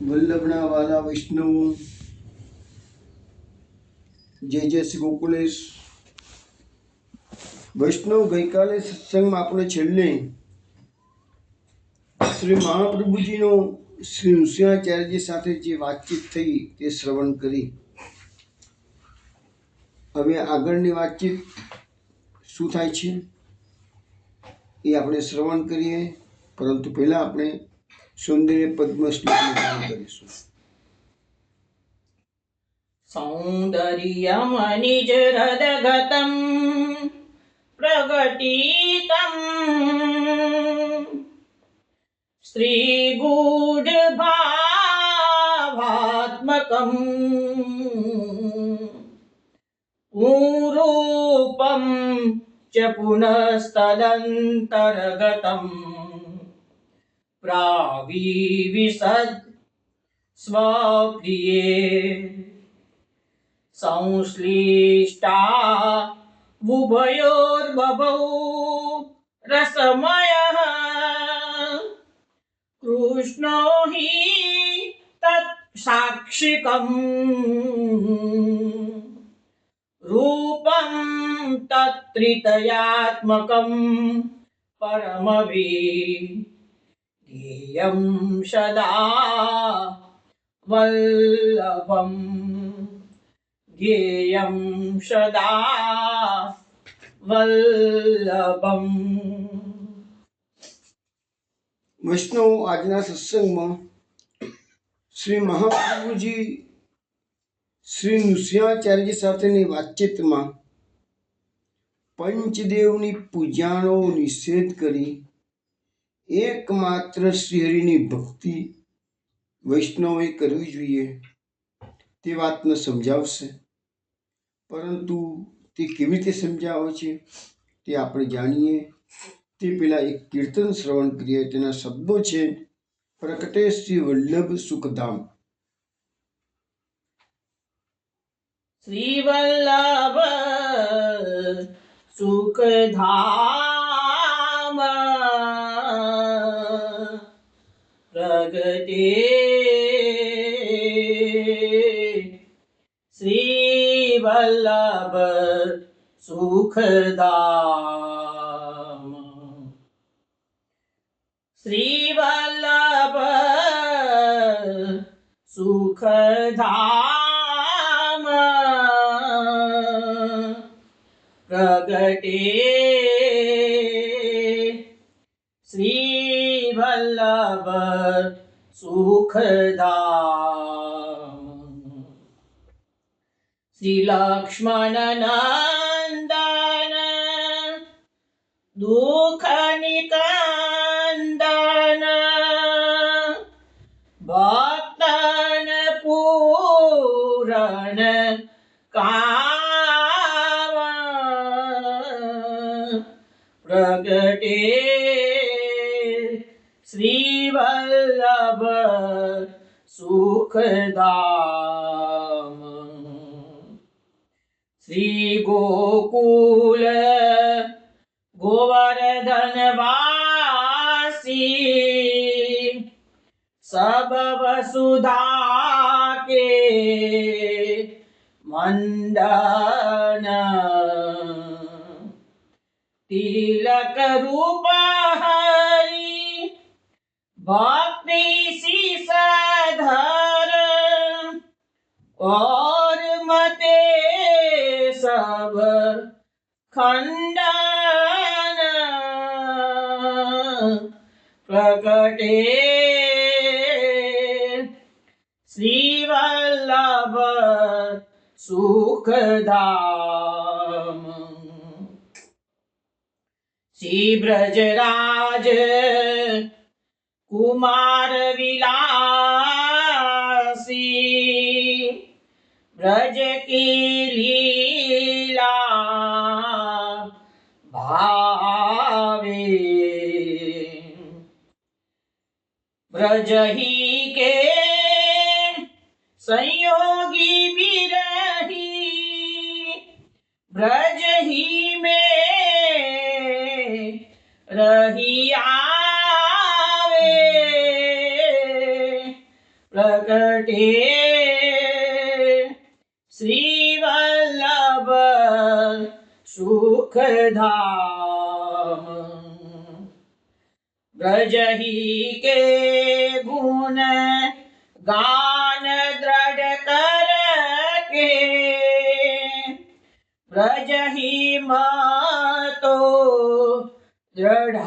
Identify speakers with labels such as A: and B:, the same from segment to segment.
A: વલ્લભના વાલા વૈષ્ણવો, જય જય શ્રી ગોકુલેશ. વૈષ્ણવ, ગઈકાલે સત્સંગમાં આપણે છેલ્લે શ્રી મહાપ્રભુજીનો શ્રી નૃસિંહાચાર્યજી સાથે જે વાતચીત થઈ તે શ્રવણ કરી. હવે આગળની વાતચીત શું થાય છે એ આપણે શ્રવણ કરીએ, પરંતુ પહેલા આપણે સૌંદર્ય પદ્મ શ્લોકનું ગાન કરીશું.
B: સૌંદર્યમનિજ હૃદગતં પ્રગટીतं શ્રીગૂઢભાવાત્મકં પૂરૂપં ચ પુનસ્તદંતર્ગतं પ્રાવિવિશદ स्वप्रिये संश्लिष्टा उभयोर्बभौ रसमयः कृष्णो हि तत् साक्षिकम् रूपं तत्त्रितयात्मकं परमवीर्यं सदा वल्लभं ज्ञेयं सदा वल्लभम्.
A: વૈષ્ણવ, આજના સત્સંગમાં શ્રી મહાપ્રભુજી શ્રી નૃસિંહાચાર્યજી સાથેની વાતચીતમાં પંચદેવની પૂજાનો નિષેધ કરી એકમાત્ર શ્રીહરિની ભક્તિ વૈષ્ણવે કરવી જોઈએ તે વાતને સમજાવશે. પરંતુ તે કેવી રીતે સમજાવે છે તે આપણે જાણીએ તે પહેલા એક કીર્તન શ્રવણ કરીએ. તેના શબ્દો છે, પ્રકટે શ્રી વલ્લભ સુખધામ.
B: શ્રી વલ્લભ સુખધામ પ્રગટે શ્રી વલ્લભ સુખધામ શ્રી વલ્લભ સુખધામ પ્રગટે શ્રી વલ્લભ સુખધામ શ્રી લક્ષ્મણ નંદન દુઃખ નિકંદન ભક્તન પૂરણ કામ પ્રગટે શ્રી વલ્લભ સુખધામ શ્રી ગોકુલ गोवर्धन वासी सब वसुधा के मंडन तिलक रूप हरि भक्ति शीशधर और मते सब खंडन प्रकटे श्री वल्लभ सुखधाम श्री ब्रजराज कुमार विलासी ब्रज की लीला भावे ब्रज ही के संयोगी बिरही ब्रज ही में रही आवे પ્રગટે શ્રી વલ્લભ સુખધામ ब्रजहि के गुण गान दृढ़ कर के ब्रजहि मतो दृढ़ावे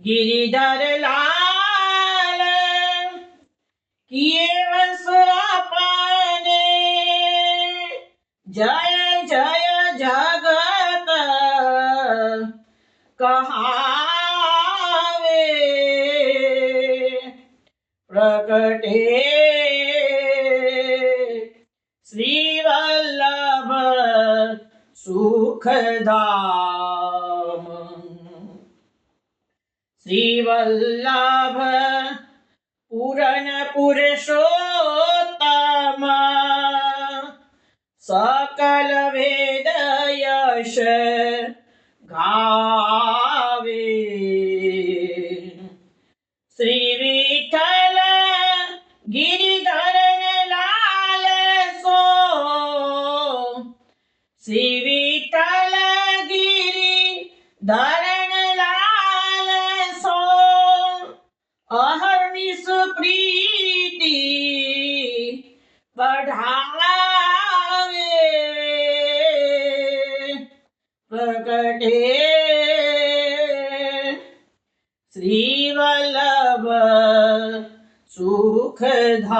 B: गिरिधर लाल किए वस अपने जय जय जगत कहावे प्रकटे श्री वल्लभ सुखधाम श्री वल्लभ पूरन पुरुषोत्तम सकल वेद यश गावे श्री विठ्ठल गिरिधर लाल सो श्री विठ्ठल गिरिधर लाल सो अहर्निश प्रीति बढ़ावे प्रकटे श्री वल्लभ सुखधाम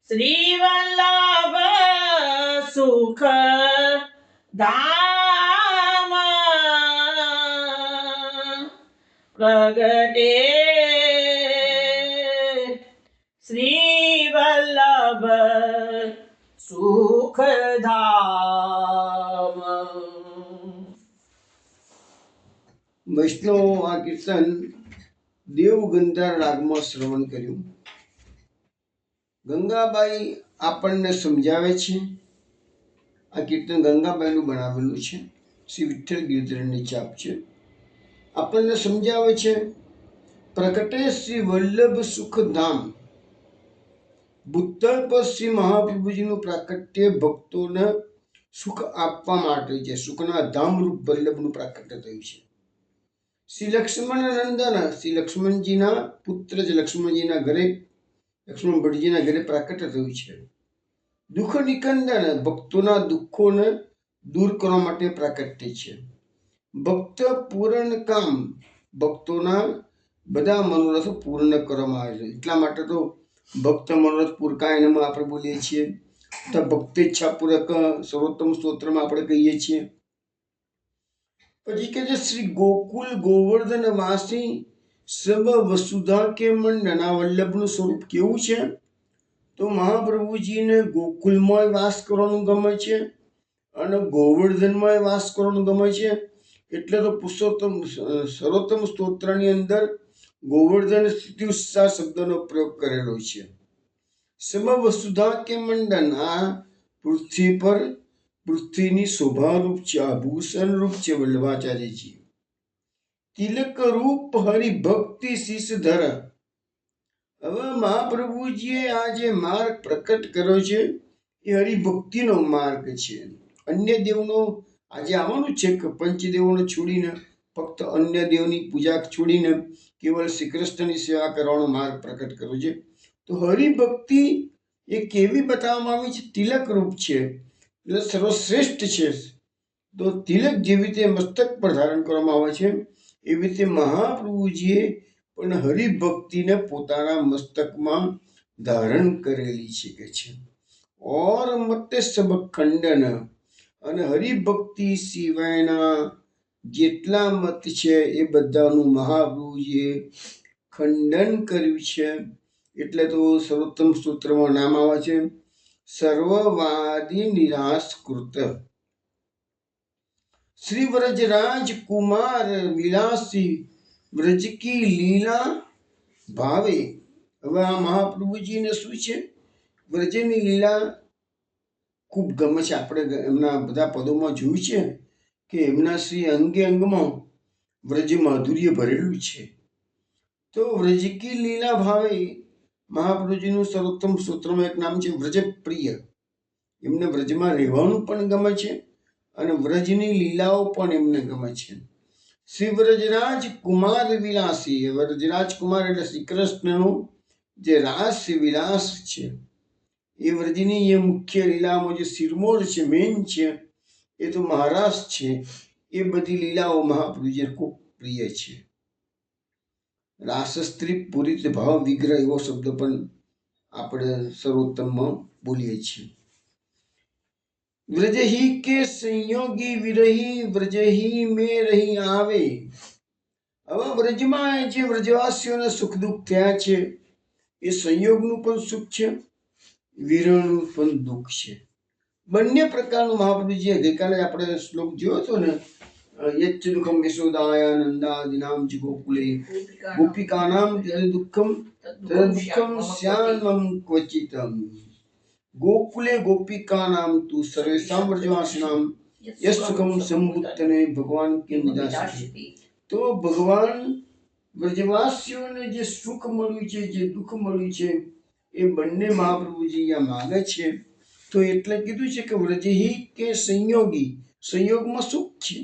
B: श्री वल्लभ सुखधाम प्रगटे श्री वल्लभ सुखधाम
A: વૈષ્ણવો આ કીર્તન દેવગંધાર રાગમાં શ્રવણ કર્યું. ગંગાબાઈ આપણને સમજાવે છે. આ કીર્તન ગંગાબાઈનું બનાવેલું છે. શ્રી વિઠ્ઠલ ગિરધરની ચાપ છે. આપણને સમજાવે છે પ્રકટે શ્રી વલ્લભ સુખધામ. ભૂતલ પર શ્રી મહાપ્રભુજીનું પ્રાકટ્ય ભક્તોને સુખ આપવા માટે છે. સુખના ધામરૂપ વલ્લભનું પ્રાકટ્ય થયું છે. શ્રી લક્ષ્મણ નંદન, શ્રી લક્ષ્મણજીના પુત્ર છે. લક્ષ્મણજીના ઘરે, લક્ષ્મણ ભટ્ટજીના ઘરે પ્રાકટ્ય થયું છે. દુઃખ નિકંદન, ભક્તોના દુઃખોને દૂર કરવા માટે પ્રાકટ્ય છે. ભક્ત પૂરણ કામ, ભક્તોના બધા મનોરથ પૂર્ણ કરવામાં આવે છે. એટલા માટે તો ભક્ત મનોરથ પૂરકાયનમાં આપણે બોલીએ છીએ. તો ભક્તેચ્છા પૂરક સર્વોત્તમ સ્તોત્રમાં આપણે કહીએ છીએ. પછી કે છે શ્રી ગોકુલ ગોવર્ધન વાસી સબ વસુધા કે મંડન. આ વલ્લભનું સ્વરૂપ કેવું છે? તો મહાપ્રભુજીને ગોકુલમાં વાસ કરવાનું ગમે છે અને ગોવર્ધનમાં વાસ કરવાનું ગમે છે. એટલે તો પુરુષોત્તમ સર્વોત્તમ સ્તોત્રની અંદર ગોવર્ધન સ્થિતિ ઉત્સાહ શબ્દનો પ્રયોગ કરેલો છે. સબ વસુધા કે મંડન, આ પૃથ્વી પર પૃથ્વીની શોભારૂપ છે, આભૂષણ રૂપ છે વલ્લભાચાર્યજી. તિલક રૂપ હરિભક્તિ શીશધર. હવે મહાપ્રભુજીએ આ જે માર્ગ પ્રકટ કર્યો છે એ હરિભક્તિનો માર્ગ છે. અન્ય દેવનો આજે આવવાનું છે કે પંચદેવોને છોડીને, ફક્ત અન્ય દેવની પૂજા છોડીને કેવલ શ્રી કૃષ્ણની સેવા કરવાનો માર્ગ પ્રકટ કર્યો છે. તો હરિભક્તિ એ કેવી બતાવવામાં આવી છે? તિલક રૂપ છે, એટલે સર્વશ્રેષ્ઠ છે. તો તિલક જેવી રીતે મસ્તક પર ધારણ કરવામાં આવે છે, એવી રીતે મહાપ્રભુજીએ પણ હરિભક્તિને પોતાના મસ્તકમાં ધારણ કરેલી છે કે છે. ઓર મતે સબ ખંડન, અને હરિભક્તિ સિવાયના જેટલા મત છે એ બધાનું મહાપ્રભુજીએ ખંડન કર્યું છે. એટલે તો સર્વોત્તમ સૂત્રમાં નામ આવે છે સર્વવાદી નિરાશકૃત. શ્રી વ્રજરાજ કુમાર વિલાસી વ્રજ કી લીલા ભાવે. હવે આ મહાપ્રભુજીને શું છે? વ્રજની લીલા ખૂબ ગમે છે. આપણે એમના બધા પદોમાં જોયું છે કે એમના શ્રી અંગે અંગમાં વ્રજ માધુર્ય ભરેલું છે. તો વ્રજ કી લીલા ભાવે મહાપ્રભુજીનું સર્વોત્તમ સ્તોત્રમાં એક નામ છે વ્રજપ્રિય. એમને વ્રજમાં રહેવાનું પણ ગમે છે અને વ્રજની લીલાઓ પણ એમને ગમે છે. શ્રી વ્રજરાજ કુમાર વિલાસી. વ્રજરાજ કુમાર એટલે શ્રી કૃષ્ણનું જે રાસ વિલાસ છે એ વ્રજની એ મુખ્ય લીલામાં જે શિરમોર છે, મેન છે, એ તો મહારાસ છે. એ બધી લીલાઓ મહાપ્રભુજીને ખૂબ પ્રિય છે. રાસસ્ત્રી પૂરિત ભાવ વિગ્રહ એવો શબ્દ પણ આપણે સર્વોત્તમમાં બોલીએ છીએ. વ્રજહી કે સંયોગી વિરહી વ્રજહી મેં રહી આવે. હવે વ્રજમાં જે વ્રજવાસીઓને સુખ દુઃખ થયા છે એ સંયોગનું પણ સુખ છે, વિરહનું પણ દુઃખ છે. બંને પ્રકારનું મહાપ્રભુજીએ ગઈકાલે આપણે શ્લોક જોયો હતો ને, યચ્ચ દુઃખમ યશોદાયા નંદાદિનામ ચ ગોકુલે ગોપિકાનામ દુઃખમ તદુઃખમ સ્યાન્મમ ક્વચિતમ. ગોકુલે ગોપિકાનામ તુ સર્વેષાં વ્રજવાસિનામ યસ્સુખમ સંબુદ્ધને ભગવાન કિમ દાસતી. તો ભગવાન વ્રજવાસીઓને જે સુખ મળ્યું છે, જે દુઃખ મળ્યું છે, એ બંને મહાપ્રભુજી અહીંયા માગે છે. તો એટલે કીધું છે કે વ્રજહી કે સંયોગી, સંયોગમાં સુખ છે,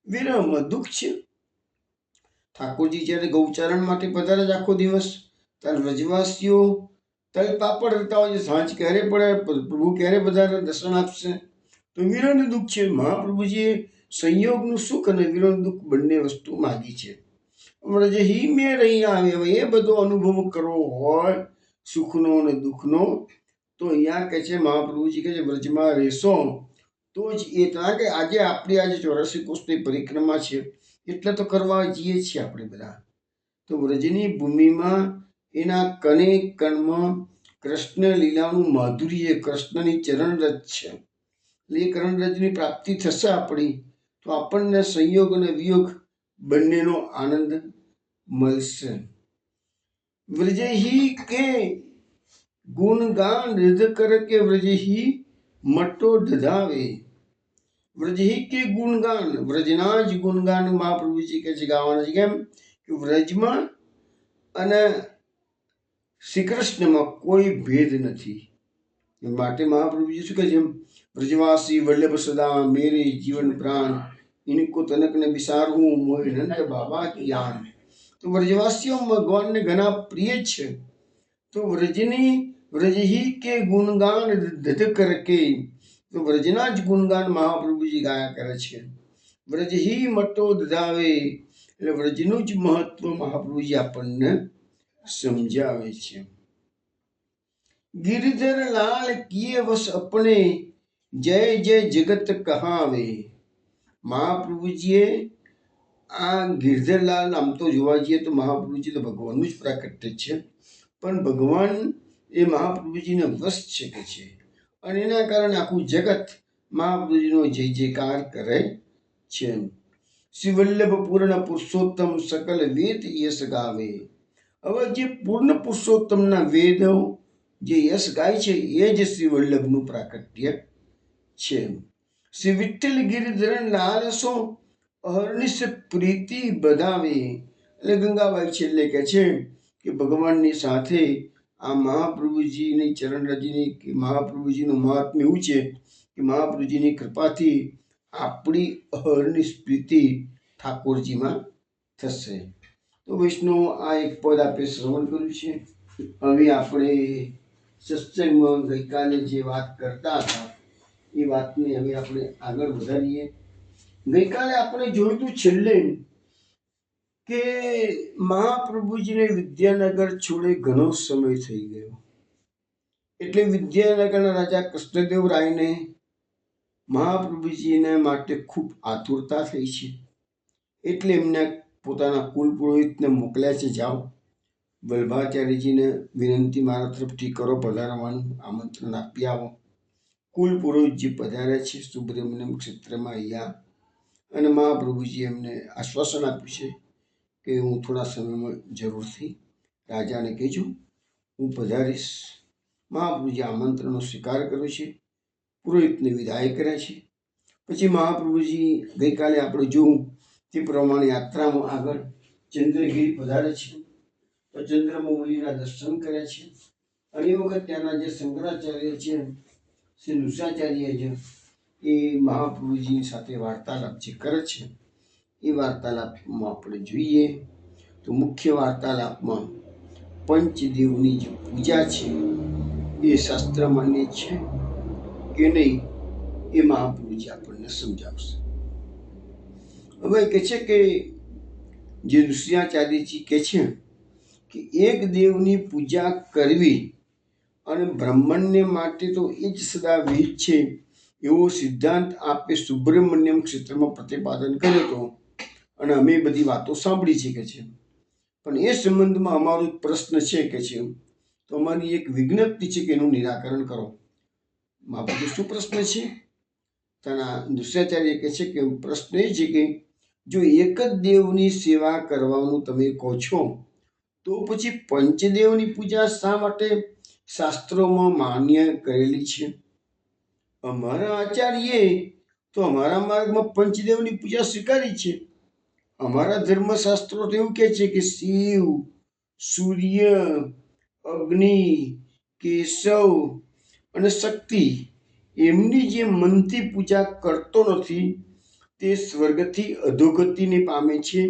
A: વિરહમાં દુઃખ છે. ઠાકોરજી જ્યારે ગૌચારણ માટે પધારે છે આખો દિવસ, ત્યારે વ્રજવાસીઓ તલ પાપડ રહેતા હોય છે, સાંજ ક્યારે પડે, પ્રભુ ક્યારે પધારે, દર્શન આપશે. તો વિરહનું દુઃખ છે. મહાપ્રભુજીએ સંયોગનું સુખ અને વિરહનું દુઃખ બંને વસ્તુ માગી છે. વ્રજહી મેં રહી આવે. હવે એ બધો અનુભવ કરવો હોય સુખનો અને દુઃખનો, તો અહીંયા કહે છે મહાપ્રભુજી કહે છે વ્રજમાં રહેશો તો જ એ. કારણ કે આજે આપણી આજે 84 કોષની પરિક્રમા છે એટલે તો કરવા જઈએ છીએ આપણે બધા. તો વ્રજની ભૂમિમાં એના કને કણમાં કૃષ્ણ લીલાનું માધુર્ય, કૃષ્ણની ચરણરજ છે. એટલે એ ચરણરજની પ્રાપ્તિ થશે આપણી, તો આપણને સંયોગ અને વિયોગ બંનેનો આનંદ મળશે. વ્રજહી કે ગુણગાન હૃદ કર કે વ્રજહી મટો દધાવે. વ્રજહી કે ગુણગાન, વ્રજના જ ગુણગાન મહાપ્રભુજી કહે છે ગાવાના છે. કેમ કે વ્રજમાં અને શ્રી કૃષ્ણમાં કોઈ ભેદ નથી. માટે મહાપ્રભુજી શું કહે છે, વ્રજવાસી વલ્લભ સદા મેરે જીવન પ્રાણ ઇनको તનક ને બિસાર હું મોય નંદ બાબા કી આન. તો વ્રજવાસીઓ ભગવાનને ઘણા પ્રિય છે. તો વ્રજહી કે ગુણગાન ધધ કરકે, તો વ્રજના જ ગુણગાન મહાપ્રભુજી ગાયા કરે છે. વ્રજહી મટો દધાવે, એટલે વ્રજનું જ મહત્વ મહાપ્રભુજી આપણને સમજાવે છે. गिरधर लाल किए वश अपने जय जय जगत कहावे. મહાપ્રભુજીએ આ ગિરધરલાલ, આમ તો જોવા જઈએ તો મહાપ્રભુજી તો ભગવાનનું જ પ્રાકટ્ય છે, પણ ભગવાન એ મહાપ્રભુજીને વશ છે કે છે, અને એના કારણે આખું જગત મહાપ્રભુજીનો જય જયકાર કરે છે. શ્રી વલ્લભ પૂર્ણ પુરુષોત્તમ સકલ વેદ યશ ગાવે. હવે જે પૂર્ણ પુરુષોત્તમના વેદો જે યશ ગાય છે એ જ શ્રી વલ્લભનું પ્રાકટ્ય છે. શ્રી વિઠ્ઠલ ગિરિધરન લાલ સો અહર્નિશ પ્રીતિ બધાવે. એટલે ગંગાબાઈ છેલ્લે કહે છે કે ભગવાનની સાથે આ મહાપ્રભુજીની ચરણરજની કે મહાપ્રભુજીનું મહાત્મ્ય એવું છે કે મહાપ્રભુજીની કૃપાથી આપણી અહર્નિશ પ્રીતિ ઠાકોરજીમાં થશે. તો વૈષ્ણવ આ એક પદ આપણે શ્રવણ કર્યું છે. હવે આપણે સત્સંગમાં ગઈકાલે જે વાત કરતા હતા એ વાતને હવે આપણે આગળ વધારીએ. ગઈકાલે આપણે જોયું હતું છેલ્લે કે મહાપ્રભુજીને વિદ્યાનગર છોડે ઘણો સમય થઈ ગયો. એટલે વિદ્યાનગરના રાજા કૃષ્ણદેવરાયને મહાપ્રભુજીને માટે ખૂબ આતુરતા થઈ છે. એટલે એમને પોતાના કુલ પુરોહિતને મોકલ્યા છે, જાઓ વલ્ભાચાર્યજીને વિનંતી મારા તરફથી કરો, પધારવાનું આમંત્રણ આપી આવો. કુલ પુરોહિતજી પધાર્યા છે સુબ્રહ્મણ્યમ ક્ષેત્રમાં અહીંયા, અને મહાપ્રભુજી એમને આશ્વાસન આપ્યું છે કે હું થોડા સમયમાં જરૂરથી રાજાને કહેજો, હું પધારીશ. મહાપ્રભુજી આમંત્રણનો સ્વીકાર કર્યો છે, પુરોહિતને વિદાય કર્યા છે. પછી મહાપ્રભુજી ગઈકાલે આપણે જોયું તે પ્રમાણે યાત્રામાં આગળ ચંદ્રગીરી પધારે છે. તો ચંદ્રમૌલીના દર્શન કરે છે. અને એ વખત ત્યાંના જે શંકરાચાર્ય છે, શ્રી નૃસિંહાચાર્ય છે, એ મહાપ્રભુજી સાથે વાર્તાલાપ જે કરે છે, એ વાર્તાલાપમાં આપણે જોઈએ તો મુખ્ય વાર્તાલાપમાં પંચદેવની જે પૂજા છે એ શાસ્ત્ર માન્ય છે કે નહીં એ મહાપ્રભુજી આપણને સમજાવશે. હવે કહે છે કે જે નૃસિંહાચાર્યજી કહે છે કે એક દેવની પૂજા કરવી અને બ્રાહ્મણને માટે તો એ જ સદા વિહિત છે એવો સિદ્ધાંત આપે સુબ્રમણ્યમ ક્ષેત્રમાં પ્રતિપાદન કર્યો હતો. અને અમે બધી વાતો સાંભળી છે કે છે, પણ એ સંબંધમાં અમારો એક પ્રશ્ન છે કે છે, તો અમારી એક વિજ્ઞપ્તિ છે કે એનું નિરાકરણ કરો. મહાપ્રભુ શું પ્રશ્ન છે? તેના નૃસિંહાચાર્ય કહે છે કે પ્રશ્ન એ છે કે જો એક જ દેવની સેવા કરવાનું તમે કહો છો તો પછી પંચદેવની પૂજા શા માટે શાસ્ત્રોમાં માન્ય કરેલી છે? અમારા આચાર્યે તો અમારા માર્ગમાં પંચદેવની પૂજા સ્વીકારી છે. અમારા ધર્મશાસ્ત્રો તો એવું કહે છે કે શિવ, સૂર્ય, અગ્નિ, કેશવ અને શક્તિ એમની જે મનથી પૂજા કરતો નથી તે સ્વર્ગથી અધોગતિને પામે છે.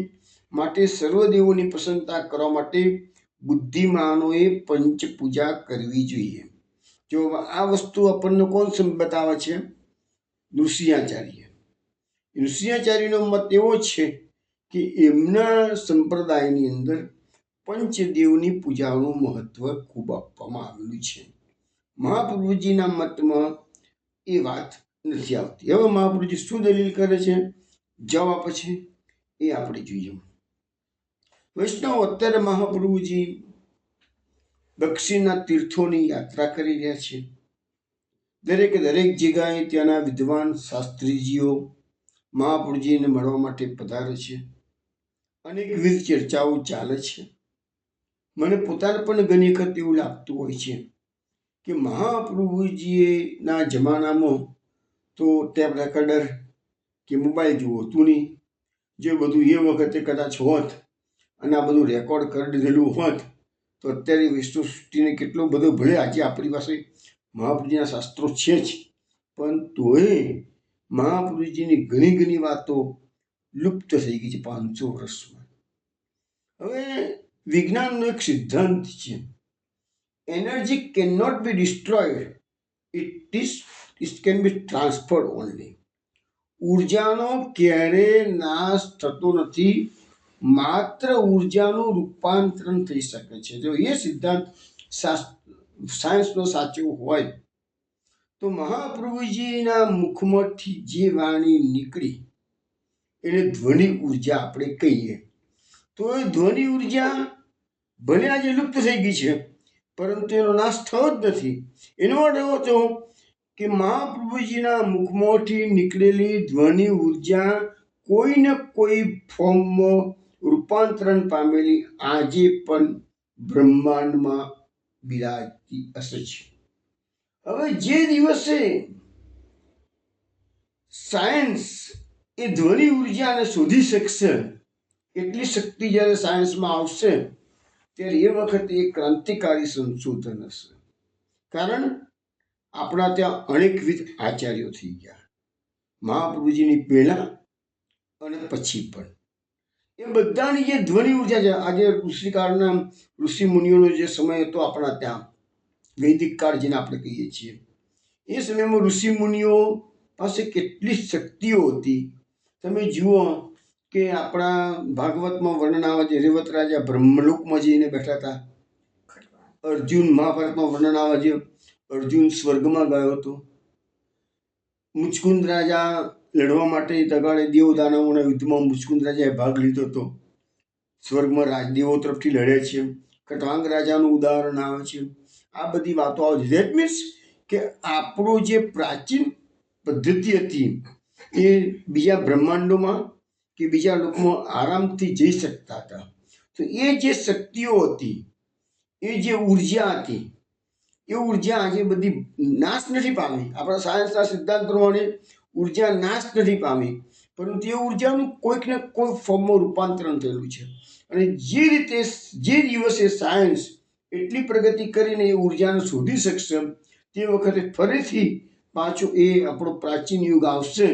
A: માટે સર્વદેવોની પ્રસન્નતા કરવા માટે બુદ્ધિમાનોએ પંચ પૂજા કરવી જોઈએ. જો આ વસ્તુ આપણને કોણ બતાવે છે? નૃસિંહાચાર્ય. નૃસિંહાચાર્યનો મત એવો છે કે એમના સંપ્રદાયની અંદર પંચદેવની પૂજાનું મહત્વ ખૂબ આપવામાં આવેલું છે. મહાપ્રભુજીના મતમાં એ વાત નથી આવતી. હવે મહાપ્રભુજી શું દલીલ કરે છે, જવાબ આપે છે, એ આપણે જોઈએ. વૈષ્ણવ અત્યારે મહાપ્રભુજી દક્ષિણના તીર્થોની યાત્રા કરી રહ્યા છે. દરેક જગ્યાએ ત્યાંના વિદ્વાન શાસ્ત્રીજીઓ મહાપ્રભુજીને મળવા માટે પધારે છે. અનેકવિધ ચર્ચાઓ ચાલે છે. મને પોતાને પણ ઘણી વખત એવું લાગતું હોય છે કે મહાપ્રભુજીના જમાનામાં તો ટેપ રેકોર્ડર કે મોબાઈલ જેવું હતું નહીં. જે બધું એ વખતે કદાચ હોત અને આ બધું રેકોર્ડ કરી દીધેલું હોત તો અત્યારે વિશ્વ સૃષ્ટિને કેટલો બધો, ભલે આજે આપણી પાસે મહાપ્રભુજીના શાસ્ત્રો છે જ, પણ તોય મહાપ્રભુજીની ઘણી વાતો લુપ્ત થઈ ગઈ છે 500 વર્ષમાં. હવે વિજ્ઞાનનો એક સિદ્ધાંત છે, energy can not be destroyed, it can be transferred only. ઉર્જાનો ક્યારે નાશ થતો નથી, માત્ર ઉર્જાનું રૂપાંતરણ થઈ શકે છે. જો એ સિદ્ધાંત સાયન્સનો સાચો હોય તો મહાપ્રભુજીના મુખમાંથી જે વાણી નીકળી એને ધ્વનિ ઉર્જા આપણે કહીએ. તો એ ધ્વનિ ઉર્જા ભલે આજે લુપ્ત થઈ ગઈ છે પરંતુ એનો નાશ થયો જ નથી. એનો અર્થ એવો થયો કે મહાપ્રભુજીના મુખમાંથી નીકળેલી ધ્વનિ ઉર્જા કોઈ ને કોઈ ફોર્મમાં રૂપાંતરણ પામેલી આજે પણ બ્રહ્માંડમાં બિરાજતી હશે છે. હવે જે દિવસે સાયન્સ એ ધ્વનિ ઉર્જાને શોધી શકશે, એટલી શક્તિ જ્યારે સાયન્સમાં આવશે ત્યારે એ વખતે એક ક્રાંતિકારી સંશોધન હશે. કારણ આપણા ત્યાં અનેકવિધ આચાર્યો થઈ ગયા, મહાપ્રભુજીની પહેલા અને પછી પણ. એ બધાની જે ધ્વનિ ઉર્જા છે, આજે ઋષિકાળના ઋષિ મુનિઓનો જે સમય હતો આપણા ત્યાં, વૈદિક કાળ જેને આપણે કહીએ છીએ, એ સમયમાં ઋષિ મુનિઓ પાસે કેટલી શક્તિઓ હતી. તમે જુઓ કે આપણા ભાગવતમાં વર્ણન આવે છે, રેવત રાજા બ્રહ્મલોકમાં જઈને બેઠા હતા. અર્જુન, મહાભારતમાં વર્ણન આવે છે, અર્જુન સ્વર્ગમાં ગયો હતો. મુચકુંદ રાજા લડવા માટે તગાડે દેવ દાનવોના યુદ્ધમાં મુચકુંદ રાજાએ ભાગ લીધો હતો. સ્વર્ગમાં રાજદેવો તરફથી લડે છે. કટવાંગ રાજાનું ઉદાહરણ આવે છે. આ બધી વાતો આવે છે. ધેટ મીન્સ કે આપણો જે પ્રાચીન પદ્ધતિ હતી એ બીજા બ્રહ્માંડોમાં કે બીજા લોકમાં આરામથી જઈ શકતા હતા. તો એ જે શક્તિઓ હતી, એ જે ઉર્જા હતી, એ ઉર્જા આજે બધી નાશ નથી પામી. આપણા સાયન્સના સિદ્ધાંત પ્રમાણે ઉર્જા નાશ નથી પામી, પરંતુ એ ઉર્જાનું કોઈક ને કોઈ ફોર્મમાં રૂપાંતરણ થયેલું છે. અને જે રીતે જે દિવસે સાયન્સ એટલી પ્રગતિ કરીને એ ઉર્જાને શોધી શકશે, તે વખતે ફરીથી પાછો એ આપણો પ્રાચીન યુગ આવશે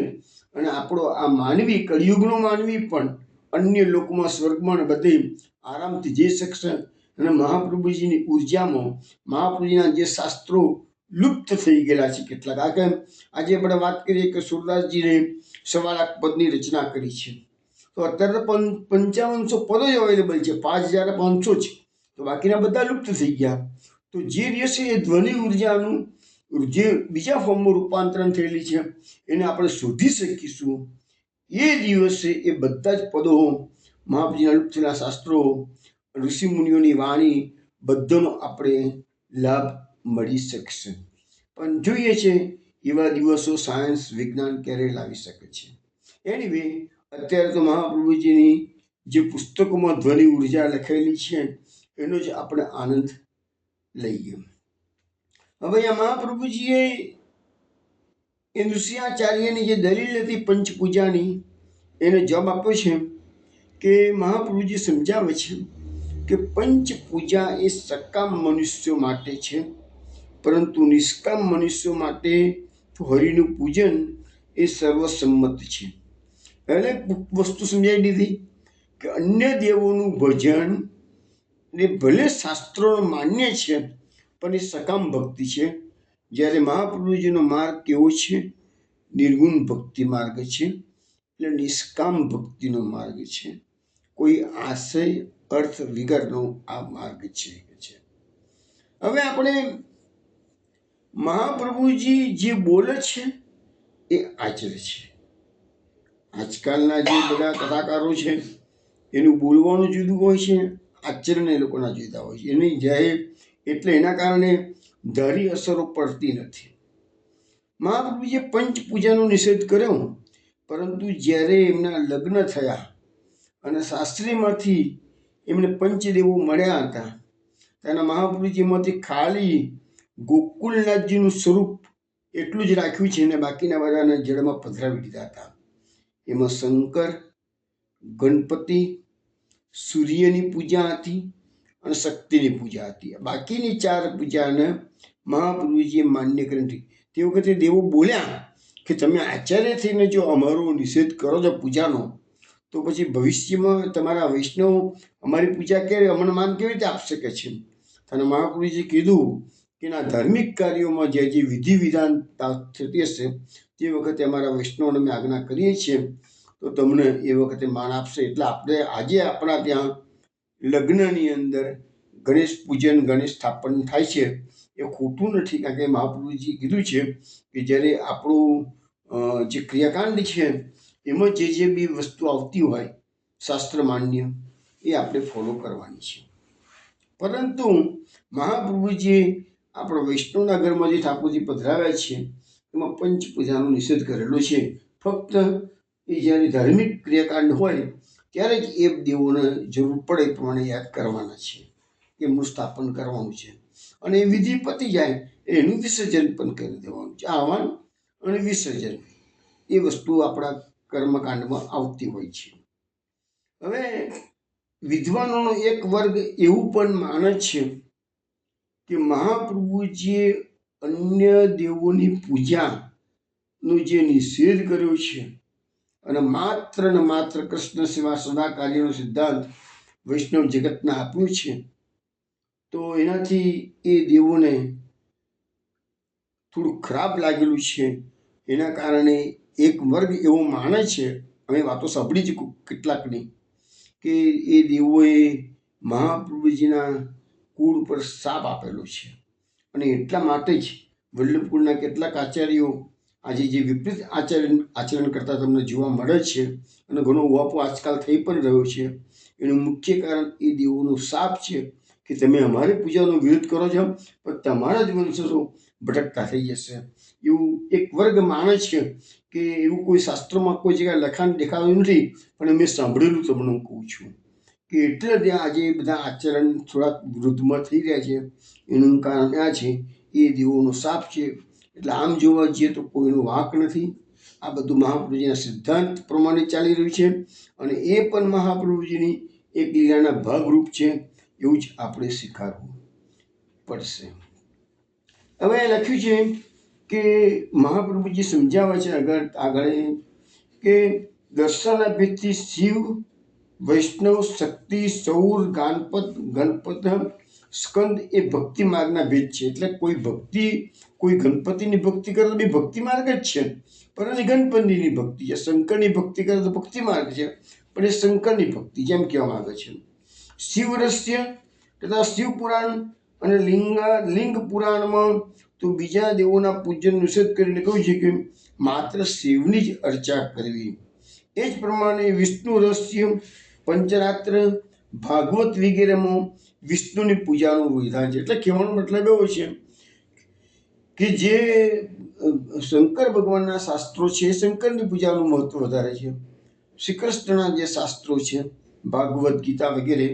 A: અને આપણો આ માનવી, કળિયુગનો માનવી પણ અન્ય લોકમાં, સ્વર્ગમાં બધે આરામથી જઈ શકશે. અને મહાપ્રભુજીની ઉર્જામાં મહાપ્રભુજીના જે શાસ્ત્રો લુપ્ત થઈ ગયેલા છે કેટલાક, આ કે આજે આપણે વાત કરીએ કે સુરદાસજીને 1.25 લાખ પદની રચના કરી છે, તો અત્યારે તો 5500 પદો જ અવેલેબલ છે, 5500 છે, તો બાકીના બધા લુપ્ત થઈ ગયા. તો જે દિવસે એ ધ્વનિ ઉર્જાનું જે બીજા ફોર્મમાં રૂપાંતરણ થયેલી છે એને આપણે શોધી શકીશું, એ દિવસે એ બધા જ પદો, મહાપ્રભુજીના લુપ્ત થયેલા શાસ્ત્રો, ઋષિમુનિઓની વાણી, બધાનો આપણે લાભ મળી શકશે. પણ જોઈએ છે એવા દિવસો સાયન્સ, વિજ્ઞાન ક્યારે લાવી શકે છે. એનીવે, અત્યારે તો મહાપ્રભુજીની જે પુસ્તકોમાં ધ્વનિ ઉર્જા લખેલી છે એનો જ આપણે આનંદ લઈએ. હવે અહીંયા મહાપ્રભુજીએ એ નૃસિંહાચાર્યની જે દલીલ હતી પંચપૂજાની, એને જવાબ આપ્યો છે કે મહાપ્રભુજી સમજાવે છે કે પંચપૂજા એ સકામ મનુષ્યો માટે છે, પરંતુ નિષ્કામ મનુષ્યો માટે હરિનું પૂજન એ સર્વસંમત છે. એટલે વસ્તુ સમજાવી દીધી કે અન્ય દેવોનું ભજન એ ભલે શાસ્ત્રો માન્ય છે પણ એ સકામ ભક્તિ છે, જ્યારે મહાપ્રભુજીનો માર્ગ કેવો છે? નિર્ગુણ ભક્તિ માર્ગ છે, એટલે નિષ્કામ ભક્તિનો માર્ગ છે, કોઈ આશય અર્થ વિગરનો આ માર્ગ છે. હવે આપણે મહાપ્રભુજી જે બોલે છે એ આચરે છે. આજકાલના જે બધા કલાકારો છે એનું બોલવાનું જુદું હોય છે, આચરણ એ લોકોના જુદા હોય છે. એની જાય એટલે એના કારણે ધારી અસરો પડતી નથી. મહાપ્રભુજીએ પંચપૂજાનો નિષેધ કર્યો, પરંતુ જ્યારે એમના લગ્ન થયા અને શાસ્ત્રીમાંથી એમને પંચદેવો મળ્યા હતા, તેના મહાપ્રભુજીમાંથી ખાલી ગોકુલનાથજીનું સ્વરૂપ એટલું જ રાખ્યું છે અને બાકીના બધાને જળમાં પધરાવી દીધા હતા. એમાં શંકર, ગણપતિ, સૂર્યની પૂજા હતી અને શક્તિની પૂજા હતી. બાકીની 4 પૂજાને મહાપ્રભુજીએ માન્ય કરી નથી. તે વખતે દેવો બોલ્યા કે તમે આચાર્ય થઈને જો અમારો નિષેધ કરો છો પૂજાનો, તો પછી ભવિષ્યમાં તમારા વૈષ્ણવ અમારી પૂજા ક્યારે, અમને માન કેવી રીતે આપી શકે છે? અને મહાપ્રભુજીએ કીધું કે ના, ધાર્મિક કાર્યોમાં જે જે વિધિ વિધાન થતી હશે તે વખતે અમારા વૈષ્ણવને અમે આજ્ઞા કરીએ છીએ, તો તમને એ વખતે માન આપશે. એટલે આપણે આજે આપણા ત્યાં લગ્નની અંદર ગણેશ પૂજન, ગણેશ સ્થાપન થાય છે, એ ખોટું નથી. કારણ કે મહાપ્રભુજી કીધું છે કે જ્યારે આપણું જે ક્રિયાકાંડ છે એમાં જે જે બી વસ્તુ આવતી હોય શાસ્ત્ર માન્ય, એ આપણે ફોલો કરવાની છે. પરંતુ મહાપ્રભુજીએ આપણા વૈષ્ણવના ઘરમાં જે ઠાકોરજી પધરાવ્યા છે એમાં પંચપૂજાનો નિષેધ કરેલો છે. ફક્ત એ જ્યારે ધાર્મિક ક્રિયાકાંડ હોય ત્યારે જ એ દેવોને જરૂર પડે એ પ્રમાણે યાદ કરવાના છે, એમનું સ્થાપન કરવાનું છે, અને એ વિધિ પતી જાય એનું વિસર્જન પણ કરી દેવાનું છે. આહવાન અને વિસર્જન એ વસ્તુ આપણા કર્મકાંડમાં આવતી હોય છે. હવે વિદ્વાનોનો એક વર્ગ એવું પણ માને છે કે મહાપ્રભુજીએ અન્ય દેવોની પૂજાનો જે નિષેધ કર્યો છે અને માત્ર ને માત્ર કૃષ્ણ સેવા સદા કાર્યનો સિદ્ધાંત વૈષ્ણવ જગતને આપ્યું છે, તો એનાથી એ દેવોને થોડું ખરાબ લાગેલું છે. એના કારણે એક વર્ગ એવો માને છે, અમે વાતો સાંભળી છે કેટલાકની, કે એ દેવોએ મહાપ્રભુજીના કુળ ઉપર શાપ આપેલો છે અને એટલા માટે જ વલ્લભકુળના કેટલાક આચાર્યો આજે જે વિપરીત આચરણ કરતા તમને જોવા મળે છે અને ઘણો ઉહાપો આજકાલ થઈ પણ રહ્યો છે. એનું મુખ્ય કારણ એ દેવોનો શાપ છે કે તમે અમારી પૂજાનો વિરોધ કરો છો પણ તમારા જ વંશજો ભટકતા થઈ જશે. એવું એક વર્ગ માને છે કે એવું કોઈ શાસ્ત્રોમાં કોઈ જગ્યાએ લખાણ દેખાયું નથી, પણ મેં સાંભળેલું તમને હું કહું છું કે એટલે ત્યાં આજે બધા આચરણ થોડાક વિરુદ્ધમાં થઈ રહ્યા છે. એનું કારણ આ છે એ દેવોનો શાપ છે. એટલે આમ જોવા જઈએ તો કોઈનો વાંક નથી, આ બધું મહાપ્રભુજીના સિદ્ધાંત પ્રમાણે ચાલી રહ્યું છે અને એ પણ મહાપ્રભુજીની એક લીલાના ભાગરૂપ છે, એવું જ આપણે સ્વીકારવું પડશે. હવે લખ્યું છે કે મહાપ્રભુજી સમજાવે છે આગળ કે દર્શન ભેદથી શિવ, વૈષ્ણવ, શક્તિ, સૌર, ગણપત, સ્કંદ એ ભક્તિ માર્ગના ભેદ છે. એટલે કોઈ ગણપતિની ભક્તિ કરે તો બી ભક્તિ માર્ગ જ છે, પરંતુ ગણપતિની ભક્તિ છે. શંકરની ભક્તિ કરે તો ભક્તિ માર્ગ છે, પણ એ શંકરની ભક્તિ જેમ કહેવામાં આવે છે. શિવ રહસ્ય તથા શિવ પુરાણ અને લિંગ પુરાણમાં તો બીજા દેવોના પૂજન નિષેધ કરીને કહ્યું છે કે માત્ર શિવની જ અર્ચા કરવી. એ જ પ્રમાણે વિષ્ણુ રહસ્ય, પંચરાત્ર, ભાગવત વગેરેમાં વિષ્ણુની પૂજાનું વિધાન છે. એટલે કહેવાનો મતલબ એવો છે કે જે શંકર ભગવાનના શાસ્ત્રો છે, શંકરની પૂજાનું મહત્વ વધારે છે. શ્રી કૃષ્ણના જે શાસ્ત્રો છે, ભાગવત ગીતા વગેરે,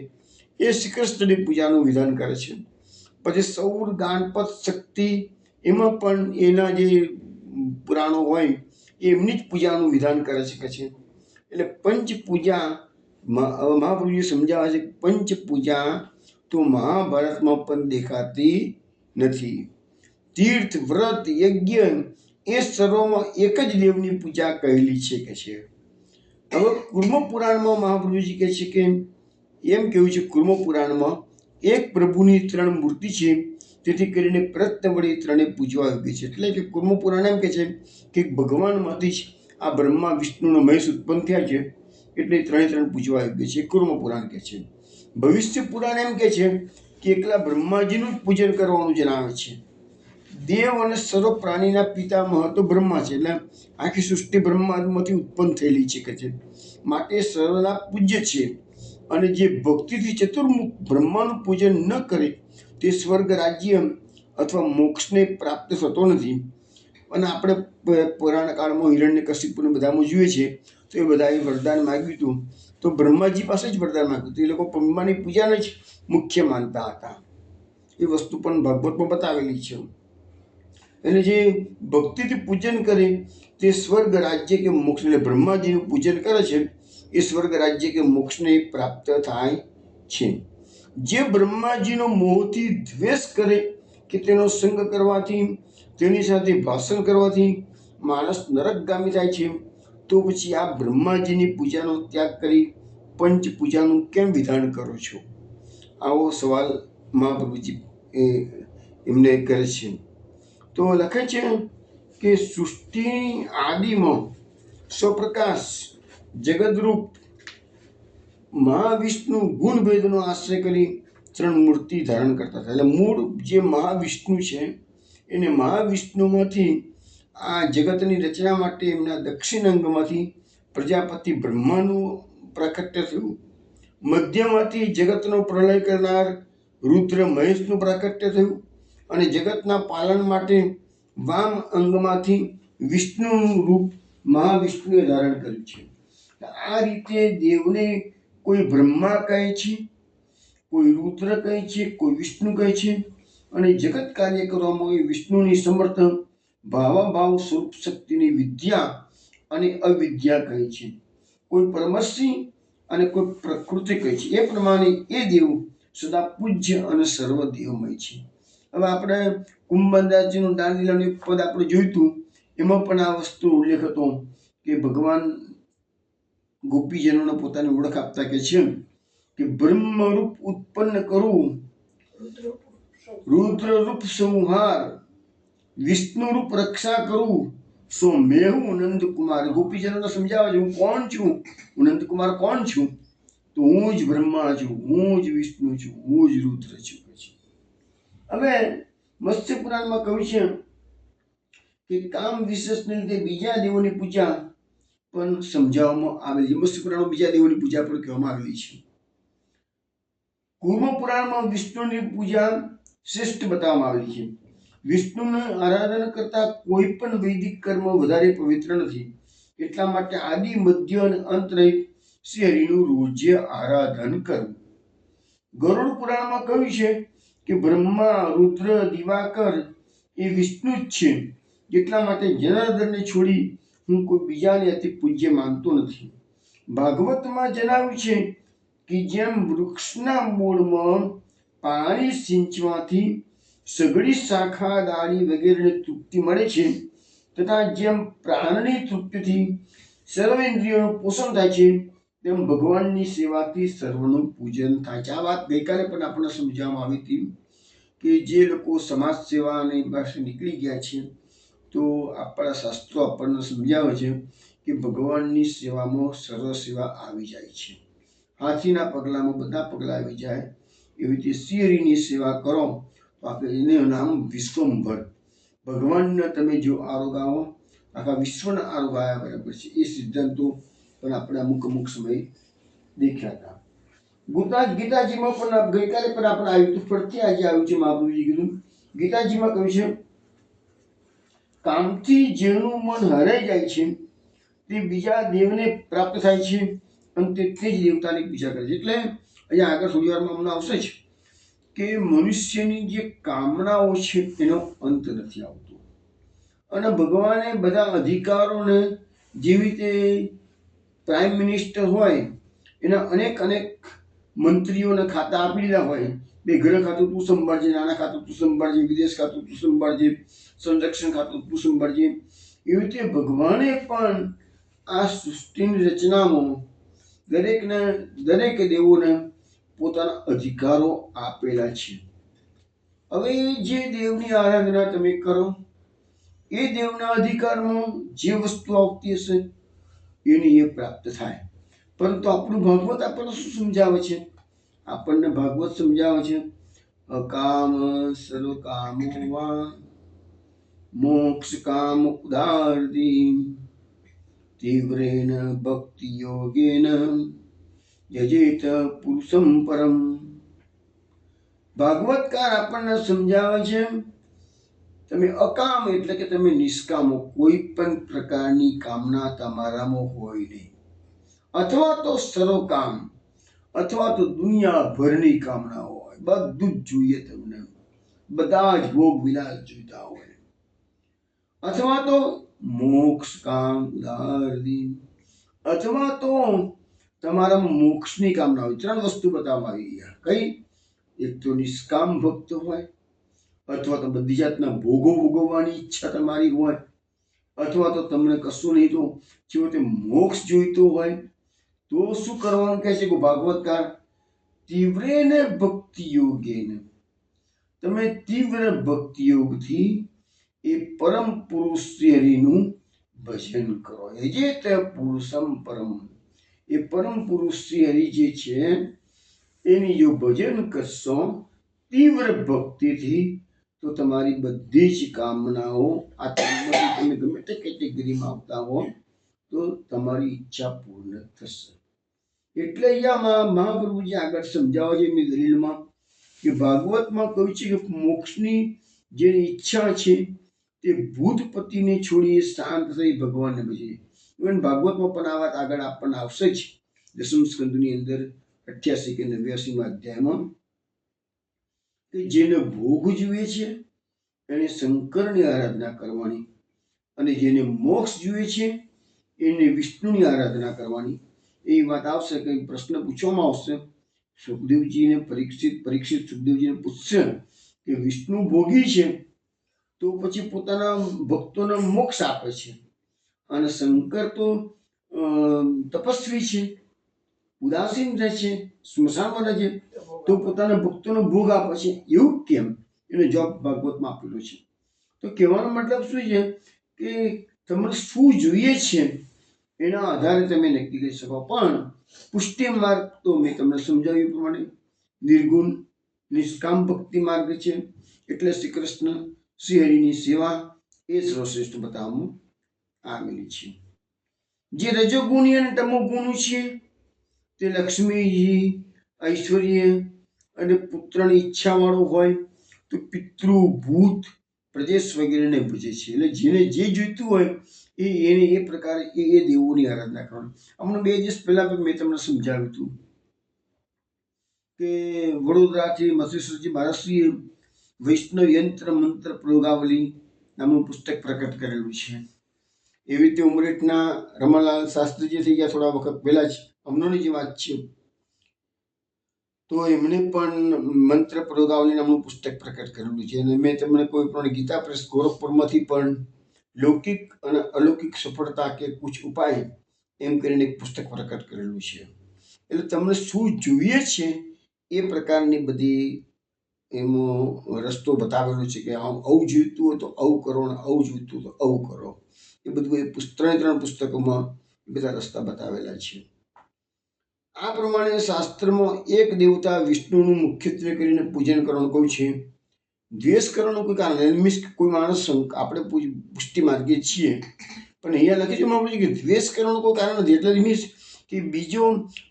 A: એ શ્રી કૃષ્ણની પૂજાનું વિધાન કરે છે. પછી સૌર, ગણપત, શક્તિ, એમાં પણ એના જે પુરાણો હોય એમની જ પૂજાનું વિધાન કરે છે. એટલે પંચ પૂજા મહાપ્રભુજી સમજાવે છે. પંચ પૂજા તો મહાભારતમાં પણ દેખાતી નથી. તીર્થ, વ્રત, યજ્ઞ એ સર્વમાં એક જ દેવની પૂજા કહેલી છે કે છે. હવે કુર્મ પુરાણમાં મહાપ્રભુજી કહે છે કે એમ કેવું છે, કુર્મ પુરાણમાં એક પ્રભુની 3 મૂર્તિ છે, તેથી કરીને પ્રયત્ન વડે ત્રણે પૂજવા યોગ્ય છે. એટલે કે કુર્મ પુરાણ એમ કે છે કે ભગવાનમાંથી જ આ બ્રહ્મા, વિષ્ણુ અને મહેશ ઉત્પન્ન થયા છે, એટલે 3 પૂજવા યોગ્ય છે, કુર્મ પુરાણ કહે છે. ભવિષ્ય પુરાણ એમ કે છે કે એકલા બ્રહ્માજીનું જ પૂજન કરવાનું જણાવે છે. દેવ અને સર્વ પ્રાણીના પિતામહ તો બ્રહ્મા છે, એટલે આખી સૃષ્ટિ બ્રહ્મામાંથી ઉત્પન્ન થયેલી છે કે છે, માટે સર્વના પૂજ્ય છે. અને જે ભક્તિથી ચતુર્મુખ બ્રહ્માનું પૂજન ન કરે તે સ્વર્ગ, રાજ્ય અથવા મોક્ષને પ્રાપ્ત થતો નથી. અને આપણે પુરાણ કાળમાં હિરણ્યકશિપુને બધામાં જોઈએ છે, તો એ બધાએ વરદાન માગ્યું હતું, તો બ્રહ્માજી પાસે જ વરદાન માગ્યું હતું. એ લોકો બ્રહ્માની પૂજાને જ મુખ્ય માનતા હતા. એ વસ્તુ પણ ભાગવતમાં બતાવેલી છે. એટલે જે ભક્તિથી પૂજન કરે તે સ્વર્ગ, રાજ્ય કે મોક્ષ, એટલે બ્રહ્માજીનું પૂજન કરે છે એ સ્વર્ગ, રાજ્ય કે મોક્ષને પ્રાપ્ત થાય છે. જે બ્રહ્માજીનો મોહથી દ્વેષ કરે કે તેનો સંગ કરવાથી, તેની સાથે ભાષણ કરવાથી માણસ નરકગામી થાય છે, તો પછી આ બ્રહ્માજીની પૂજાનો ત્યાગ કરી પંચ પૂજાનું કેમ વિધાન કરો છો? આવો સવાલ મહાપ્રભુજી એમને કરે છે. તો લખે છે કે સૃષ્ટિની આદિમાં સ્વપ્રકાશ, જગદરૂપ મહાવિષ્ણુ ગુણભેદનો આશ્રય કરી 3 મૂર્તિ ધારણ કરતા હતા. એટલે મૂળ જે મહાવિષ્ણુ છે એને મહાવિષ્ણુમાંથી આ જગતની રચના માટે એમના દક્ષિણ અંગમાંથી પ્રજાપતિ બ્રહ્માનું પ્રાકટ્ય થયું. મધ્યમાંથી જગતનો પ્રલય કરનાર રુદ્ર મહેશનું પ્રાકટ્ય થયું. અને જગતના પાલન માટે વામ અંગમાંથી વિષ્ણુનું રૂપ મહાવિષ્ણુએ ધારણ કર્યું છે. આ રીતે દેવને કોઈ બ્રહ્મા કહે છે, કોઈ રુદ્ર કહે છે, કોઈ વિષ્ણુ કહે છે. અને જગત કાર્ય કરવામાં એ વિષ્ણુની સમર્થ ભાવાભાવ સ્વરૂપ શક્તિની વિદ્યા અને અવિદ્યા કહે છે. કોઈ પરમર્શિ અને કોઈ પ્રકૃતિ કહે છે. એ પ્રમાણે એ દેવ સદા પૂજ્ય અને સર્વદેવમય છે. હવે આપણે કુંભનદાસજીનું દાનલીલાનું એક પદ આપણે જોયું હતું, એમાં પણ આ વસ્તુ ઉલ્લેખ હતો કે ભગવાન ગોપીજનોને પોતાની ઓળખ આપતા કે છે કે બ્રહ્મરૂપ ઉત્પન્ન કરવું, રુદ્રરૂપ સંહાર, વિષ્ણુરૂપ રક્ષા કરવું, સો મેં હું નંદકુમાર. ગોપીજનોને સમજાવે છે, હું કોણ છું? હું નંદકુમાર કોણ છું? તો હું જ બ્રહ્મા છું, હું જ વિષ્ણુ છું, હું જ રુદ્ર છું. હવે મત્સ્ય પુરાણમાં કહ્યું છે કે કામ વિશેષને લીધે બીજા દેવોની પૂજા પણ સમજાવવામાં આવેલી છે. મત્સ્ય પુરાણમાં બીજા દેવોની પૂજા પણ કહેવામાં આવેલી છે. કુર્મ પુરાણમાં વિષ્ણુની પૂજા શ્રેષ્ઠ બતાવવામાં આવેલી છે. વિષ્ણુને આરાધના કરતા કોઈ પણ વૈદિક કર્મ વધારે પવિત્ર નથી. એટલા માટે આદિ, મધ્ય અને અંત રહિત શ્રી હરિનું રોજે આરાધન કરવું. ગરુડ પુરાણમાં કહ્યું છે કે બ્રહ્મા, રુદ્ર, દિવાકર એ વિષ્ણુ જ છે. એટલા માટે જનાર્દનને છોડી હું કોઈ બીજાને અતિ પૂજ્ય માનતો નથી. ભાગવતમાં જણાવ્યું છે કે જેમ વૃક્ષના મૂળમાં પાણી સિંચવાથી સઘળી શાખા ડાળી વગેરેને તૃપ્તિ મળે છે, તથા જેમ પ્રાણની તૃપ્તિથી સર્વ ઇન્દ્રિયોનું પોષણ થાય છે, તેમ ભગવાનની સેવાથી સર્વનું પૂજન થાય છે. આ વાત ગઈકાલે પણ આપણને સમજાવવામાં આવી હતી કે જે લોકો સમાજ સેવાની પાસે નીકળી ગયા છે, તો આપણા શાસ્ત્રો આપણને સમજાવે છે કે ભગવાનની સેવામાં સર્વ સેવા આવી જાય છે. હાથીના પગલામાં બધા પગલા આવી જાય, એવી રીતે શ્રીહરિની સેવા કરો તો આપણે એનું નામ વિશ્વંભર. ભગવાનને તમે જો આરોગાવો, આખા વિશ્વના આરોગાયા બરાબર છે. એ સિદ્ધાંતો પણ આપણે અમુક સમયે દેખ્યા હતા. ગીતાજીમાં પણ ગઈકાલે પણ આપણે આવ્યું હતું, ફરતી આજે આવ્યું છે. મહાપ્રભુજી કીધું, ગીતાજીમાં કહ્યું છે, કામથી જેનું મન હરાઈ જાય છે તે બીજા દેવને પ્રાપ્ત થાય છે અને તે જ દેવતાની પૂજા કરે છે. એટલે અહીંયા આગળ થોડી વારમાં અમને આવશે જ કે મનુષ્યની જે કામનાઓ છે એનો અંત નથી આવતો, અને ભગવાને બધા અધિકારોને, જેવી રીતે પ્રાઇમ મિનિસ્ટર હોય એના અનેક મંત્રીઓને ખાતા આપી દીધા હોય, બે ઘર ખાતું તું સંભાળજે, નાના ખાતું તું સંભાળજે, વિદેશ ખાતું તું સંભાળજે, સંરક્ષણ ખાતું તું સંભાળજે. એવી રીતે ભગવાને પણ આ સૃષ્ટિની રચનામાં દરેક દેવોને પોતાના અધિકારો આપેલા છે. હવે જે દેવની આરાધના તમે કરો, એ દેવના અધિકારમાં જે વસ્તુ આવતી હશે એની એ પ્રાપ્ત થાય. પરંતુ આપણું ભાગવત આપણને શું સમજાવે છે? આપણને ભાગવત સમજાવે છે, અકામ સર્વ કામો વા મોક્ષ કામ ઉદારતી તીવ્રેન ભક્તિ યોગેન યજેત પુરુષમ પરમ. ભાગવતકાર આપણને સમજાવે છે, તમે અકામ એટલે કે તમે નિષ્કામો, કોઈ પણ પ્રકારની કામના તમારામાં હોય નહીં, અથવા તો સર્વકામ, અથવા તો દુનિયાભરની કામના હોય, બધું જ જોઈએ તમને, બધા જ ભોગ વિલાસ જોઈતા હોય, અથવા તો મોક્ષ કામ ઉદારતી, અથવા તો તમારામાં મોક્ષની કામના હોય. ત્રણ વસ્તુ બતાવવામાં આવી ગયા. કઈ? એક તો નિષ્કામ ભક્ત હોય, અથવા તો બધી જાતના ભોગો ભોગવવાની ઈચ્છા તમારી હોય, અથવા તો તમને કશું નહીં તો છેવટે મોક્ષ જોઈતો હોય. તો શું કરવાનું કહે છે ભાગવતકાર? તીવ્રેન ભક્તિ યોગેન, તમે તીવ્ર ભક્તિ યોગથી એ પરમ પુરુષ શ્રી હરિનું ભજન કરો. એ જે તે પુરુષમ પરમ, એ પરમ પુરુષ શ્રી હરિ જે છે એની જો ભજન કરશો તીવ્ર ભક્તિથી, તો તમારી બધી જ કામનાઓ, આ તમે ગમે તે કેટેગરીમાં આવતા હો તો તમારી ઈચ્છા પૂર્ણ થશે. એટલે અહીંયા મહાપ્રભુજી આગળ સમજાવે છે એમની દલીલમાં કે ભાગવતમાં કહ્યું છે કે મોક્ષની જે ઈચ્છા છે તે ભૂતપતિને છોડી શાંત થઈ ભગવાનને ભજે. ઇવન ભાગવતમાં પણ આ વાત આગળ આપણને આવશે જ, દસમ સ્કંદની અંદર 88 કે 89 અધ્યાયમાં, કે જેને ભોગ જોઈએ છે એને શંકરની આરાધના કરવાની, અને જેને મોક્ષ જોઈએ છે એને વિષ્ણુની આરાધના કરવાની. એ વાત આવશે, કંઈ પ્રશ્ન પૂછવામાં આવશે, સુખદેવજીને પરીક્ષિત સુખદેવજીને પૂછશે કે વિષ્ણુ ભોગી છે તો પછી પોતાના ભક્તોને મોક્ષ આપે છે, અને શંકર તો તપસ્વી છે, ઉદાસીન રહે છે, સ્મશાનમાં રહે છે, તો પોતાના ભક્તોનો ભોગ આપે છે, એવું કેમ? એનો જવાબ ભાગવતમાં આપેલો છે. તો કહેવાનો મતલબ શું છે કે તમને શું જોઈએ છે એના આધારે તમે નક્કી કરી શકો. પણ પુષ્ટિ માર્ગ તો મેં તમને સમજાવ્યું પ્રમાણે નિર્ગુણ નિષ્કામ ભક્તિ માર્ગ છે. એટલે શ્રી કૃષ્ણ શ્રી હરિની સેવા એ સર્વશ્રેષ્ઠ બતાવવામાં આવેલી છે. જે રજોગુણી અને તમોગુણ છે તે લક્ષ્મીજી, ઐશ્વર્ય અને પુત્રની ઈચ્છા વાળો હોય તો પિતૃ, ભૂત, પ્રદેશ વગેરેને ભજે છે. એટલે જેને જે જોઈતું હોય એને એ પ્રકારે એ દેવોની આરાધના કરવાની. હમણાં 2 દિવસ પહેલા મેં તમને સમજાવ્યું હતું કે વડોદરાથી મથુરેશ્વરજી મહારાજશ્રીએ વૈષ્ણવ યંત્ર મંત્ર પ્રયોગાવલી નામનું પુસ્તક પ્રકટ કરેલું છે. એવી રીતે ઉમરેઠના રમાલાલ શાસ્ત્રીજી થઈ ગયા થોડા વખત પહેલા જ, હમણાંની જે વાત છે. તો એમણે પણ મંત્ર પ્રયોગાવલી નામનું પુસ્તક પ્રકટ કરેલું છે. અને મેં તમને કોઈ પણ ગીતા પ્રેસ ગોરખપુરમાંથી પણ લૌકિક અને અલૌકિક સફળતા કે કુછ ઉપાય એમ કરીને એક પુસ્તક પ્રકટ કરેલું છે. એટલે તમને શું જોઈએ છે એ પ્રકારની બધી એનો રસ્તો બતાવેલો છે કે આવું જોઈતું હોય તો આવું કરો ને આવું જોઈતું હોય તો આવું કરો. એ બધું એ ત્રણ પુસ્તકોમાં બધા રસ્તા બતાવેલા છે. આ પ્રમાણે શાસ્ત્રમાં એક દેવતા વિષ્ણુનું મુખ્યત્વે કરીને પૂજન કરવાનું કહ્યું છે. દ્વેષ કરવાનું કોઈ કારણ મીન્સ કોઈ માણસ આપણે પુષ્ટિ માર્ગે છીએ, પણ અહીંયા લખી છે કે દ્વેષ કરવાનું કોઈ કારણ નથી. એટલે મીન્સ કે બીજો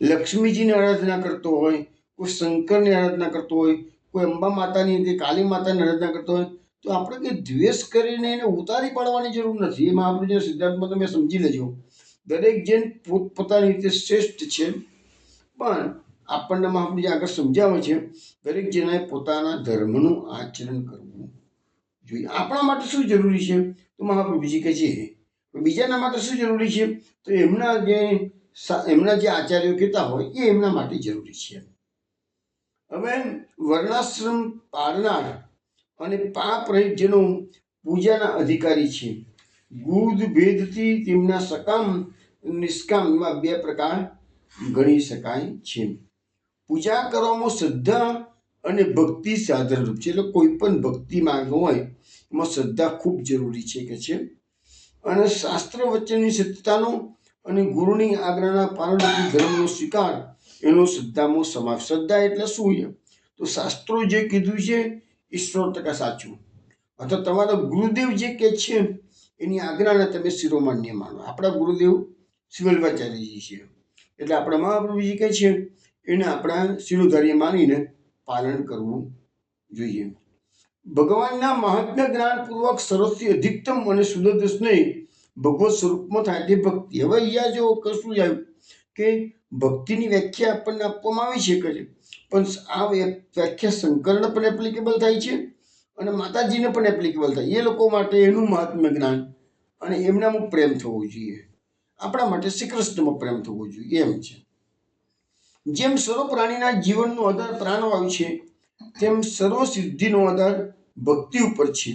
A: લક્ષ્મીજીની આરાધના કરતો હોય, કોઈ શંકરની આરાધના કરતો હોય, કોઈ અંબા માતાની કે કાલી માતાની આરાધના કરતો હોય, તો આપણે કંઈ દ્વેષ કરીને એને ઉતારી પાડવાની જરૂર નથી. એ મહાપ્રભુજીના સિદ્ધાંતમાં તમે સમજી લેજો. દરેક જણ પોતપોતાની રીતે શ્રેષ્ઠ છે, પણ આપણને મહાપ્રભુજી આગળ સમજાવે છે દરેક જણાએ પોતાના ધર્મનું આચરણ કરવું જોઈએ. આપણા માટે શું જરૂરી છે તો મહાપ્રભુજી કહે છે. બીજાના માટે શું જરૂરી છે તો એમના જે આચાર્યો કહેતા હોય એ એમના માટે જરૂરી છે. હવે વર્ણાશ્રમ પાળનાર અને પાપ રહિત જેનો પૂજાના અધિકારી છે. ગુદ ભેદથી તેમના સકામ નિષ્કામમાં બે પ્રકાર ગણી શકાય છે. પૂજા કરવામાં શ્રદ્ધા અને ભક્તિ સાધનરૂપ છે. એટલે કોઈ પણ ભક્તિ માર્ગ હોય એમાં શ્રદ્ધા ખૂબ જરૂરી છે કે છે. અને શાસ્ત્ર વચ્ચેની સત્યતાનો અને ગુરુની આજ્ઞાના પાલનરૂપી ધર્મનો સ્વીકાર એનો શ્રદ્ધામાં સમાવેશ. શ્રદ્ધા એટલે શું છે તો શાસ્ત્રો જે કીધું છે એ 100% સાચું, અથવા તમારા ગુરુદેવ જે કહે છે એની આજ્ઞાને તમે શિરોમાન્ય માનો. આપણા ગુરુદેવ શિવલ્વાચાર્યજી છે, એટલે આપણા મહાપ્રભુજી કહે છે એને આપણા શિરોધાર્ય માનીને પાલન કરવું જોઈએ. ભગવાનના મહાત્મ્ય જ્ઞાનપૂર્વક સર્વથી અધિકતમ અને શુદ્ધ સ્નેહ ભગવત સ્વરૂપમાં થાય તે ભક્તિ. હવે અહીંયા જો કશું આવ્યું કે ભક્તિની વ્યાખ્યા આપણને આપવામાં આવી છે કે પણ આ વ્યાખ્યા શંકરને પણ એપ્લિકેબલ થાય છે અને માતાજીને પણ એપ્લિકેબલ થાય. એ લોકો માટે એનું મહાત્મ્ય જ્ઞાન અને એમનામાં પ્રેમ થવો જોઈએ. આપણા માટે શ્રી કૃષ્ણમાં પ્રેમ થવો જોઈએ એમ છે. જેમ સર્વ પ્રાણીના જીવનનો આધાર પ્રાણવાયુ છે, તેમ સર્વ સિદ્ધિનો આધાર ભક્તિ ઉપર છે.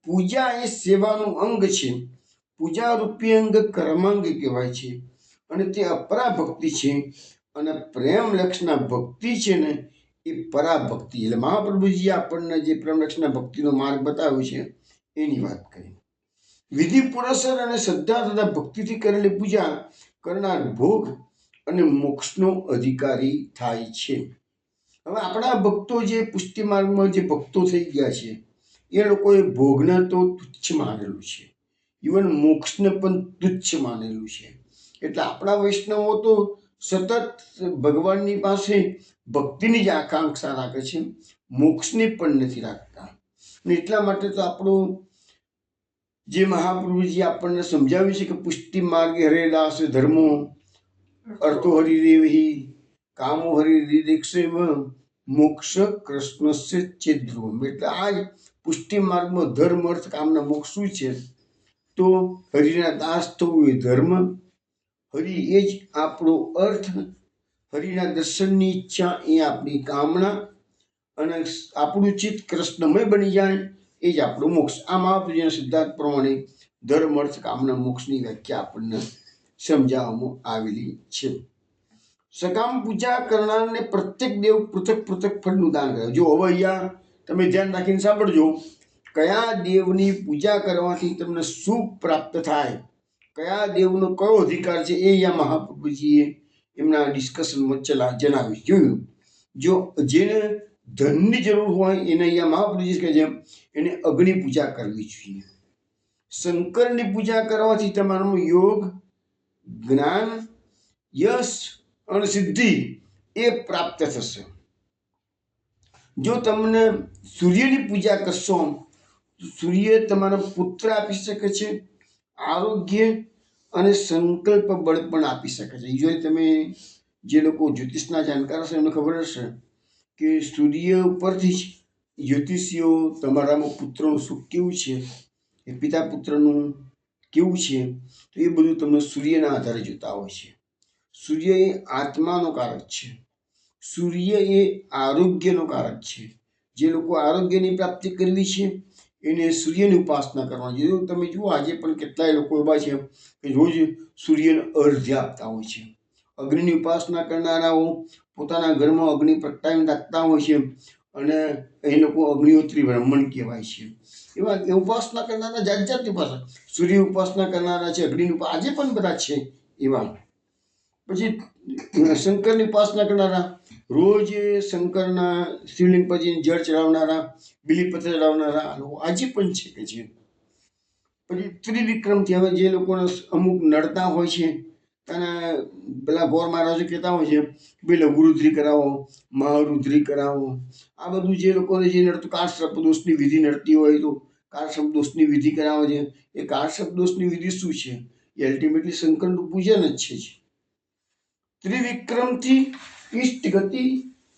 A: પૂજા એ સેવાનું અંગ છે. પૂજા રૂપી અંગ કર્માંગ કહેવાય છે અને તે અપરા ભક્તિ છે. અને પ્રેમ લક્ષના ભક્તિ છે ને એ પરાભક્તિ. એટલે મહાપ્રભુજી આપણને જે પ્રેમ લક્ષના ભક્તિનો માર્ગ બતાવ્યો છે એની વાત કરી. વિધિ પુરસ્સર અને શ્રદ્ધા તથા ભક્તિથી કરેલી પૂજા કરનાર ભોગ અને મોક્ષનો અધિકારી થાય છે. હવે આપણા ભક્તો જે પુષ્ટિ માર્ગમાં જે ભક્તો થઈ ગયા છે એ લોકોએ ભોગને તો તુચ્છ માનેલું છે, ઇવન મોક્ષને પણ તુચ્છ માનેલું છે. એટલે આપણા વૈષ્ણવો તો સતત ભગવાનની પાસે ભક્તિની જ આકાંક્ષા રાખે છે, મોક્ષની પણ નથી રાખતા. અને એટલા માટે તો આપણું જે મહાપ્રભુજી આપણને સમજાવ્યું છે કે પુષ્ટિ માર્ગે હરેદાસ ધર્મો અર્થો હરિદેવી કામો હરિદેક્ષેવ મોક્ષ કૃષ્ણસ્ય ચેદ્રુમ. એટલે આ જ પુષ્ટિ માર્ગમાં ધર્મ અર્થ કામના મોક્ષ શું છે તો હરિના દાસ થવું એ ધર્મ, હરિ એ જ આપણો અર્થ, હરિના દર્શનની ઈચ્છા એ આપણી કામના, અને આપણું ચિત્ત કૃષ્ણમય બની જાય એ જ આપણો મોક્ષ. આ મહાપ્રભુજીના સિદ્ધાંત પ્રમાણે ધર્મ અર્થ કામના મોક્ષની વ્યાખ્યા આપણને સમજાવવામાં આવેલી છે. સકામ પૂજા કરનારને પ્રત્યેક દેવ પૃથક પૃથક ફળનું દાન કરે. જો હવે અહીંયા તમે ધ્યાન રાખીને સાંભળજો, કયા દેવની પૂજા કરવાથી તમને શું પ્રાપ્ત થાય, કયા દેવનો કયો અધિકાર છે એ અહીંયા મહાપ્રભુજીએ એમના ડિસ્કશનમાં જણાવ્યું. જોયું, જો જેને ધનની જરૂર હોય એને અહીંયા મહાપ્રભુજી કહે છે એને અગ્નિ પૂજા કરવી જોઈએ. શંકરની પૂજા કરવાથી તમારું યોગ, જ્ઞાન, યશ અને સિદ્ધિ એ પ્રાપ્ત થશે. જો તમને સૂર્યની પૂજા કરશો તો સૂર્ય તમારા પુત્ર આપી શકે છે, આરોગ્ય અને સંકલ્પ બળ પણ આપી શકે છે. જો તમે જે લોકો જ્યોતિષના જાણકાર હશે એમને ખબર હશે કે સૂર્ય ઉપરથી જ જ્યોતિષીઓ તમારામાં પુત્રનું સુખ કેવું છે એ પિતા પુત્રનું કેવું છે તો એ બધું તમને સૂર્યના આધારે જોતા હોય છે. સૂર્ય એ આત્માનો કારક છે. સૂર્ય એ આરોગ્યનો કારક છે. જે લોકો આરોગ્યની પ્રાપ્તિ કરવી છે એને સૂર્યની ઉપાસના કરવાની. જો તમે જુઓ આજે પણ કેટલાય લોકો એવા છે કે રોજ સૂર્યને અર્ધ્ય આપતા હોય છે. અગ્નિની ઉપાસના કરનારાઓ પોતાના ઘરમાં અગ્નિ પ્રગટાવીને રાખતા હોય છે અને એ લોકો અગ્નિહોત્રી બ્રાહ્મણ કહેવાય છે. એવા ઉપાસના કરનારા જાત જાતની ઉપાસના, સૂર્ય ઉપાસના કરનારા છે, અગ્નિની આજે પણ બધા છે એવા. પછી શંકરની ઉપાસના કરનારા, રોજ શંકરના શિવલિંગ પર જઈને જળ ચડાવનારા, બિલીપત્ર ચડાવનારા લોકો આજે પણ છે કે છે. પછી ત્રિવિક્રમથી હવે જે લોકોને અમુક નડતા હોય છે અને પેલા ગોર મહારાજો કહેતા હોય છે કે લઘુરુદ્રી કરાવો, મહારુદ્રી કરાવો. આ બધું જે લોકોને જે નડતું કાળસર્પ દોષની વિધિ નડતી હોય તો કાળસર્પ દોષની વિધિ કરાવે છે. એ કાળસર્પ દોષની વિધિ શું છે? એ અલ્ટિમેટલી શંકરનું પૂજન જ છે. ત્રિવિક્રમથી ઇષ્ટ ગતિ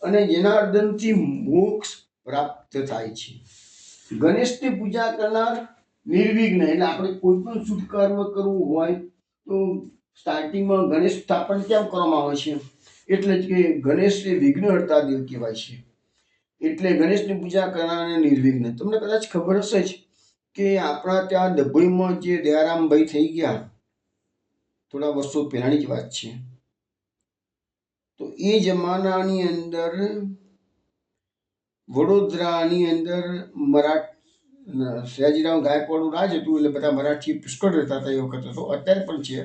A: અને જનાર્દનથી મોક્ષ પ્રાપ્ત થાય છે. ગણેશની પૂજા કરનાર નિર્વિઘ્ન, એટલે આપણે કોઈ પણ શુભ કર્મ કરવું હોય તો સ્ટાર્ટિંગમાં ગણેશ સ્થાપન કેમ કરવામાં આવે છે? એટલે જ કે ગણેશ એ વિઘ્નહર્તા દેવ કહેવાય છે. એટલે ગણેશની પૂજા કરનારને નિર્વિઘ્ન. તમને કદાચ ખબર હશે જ કે આપણા ત્યાં ડભોઈમાં જે દયારામભાઈ થઈ ગયા, થોડા વર્ષો પહેલાની જ વાત છે. તો એ જમાનાની અંદર વડોદરાની અંદર સયાજીરાવ ગાયકવાડનું રાજ હતું, એટલે બધા મરાઠી પુષ્કળ રહેતા હતા એ વખતે. તો અત્યારે પણ છે.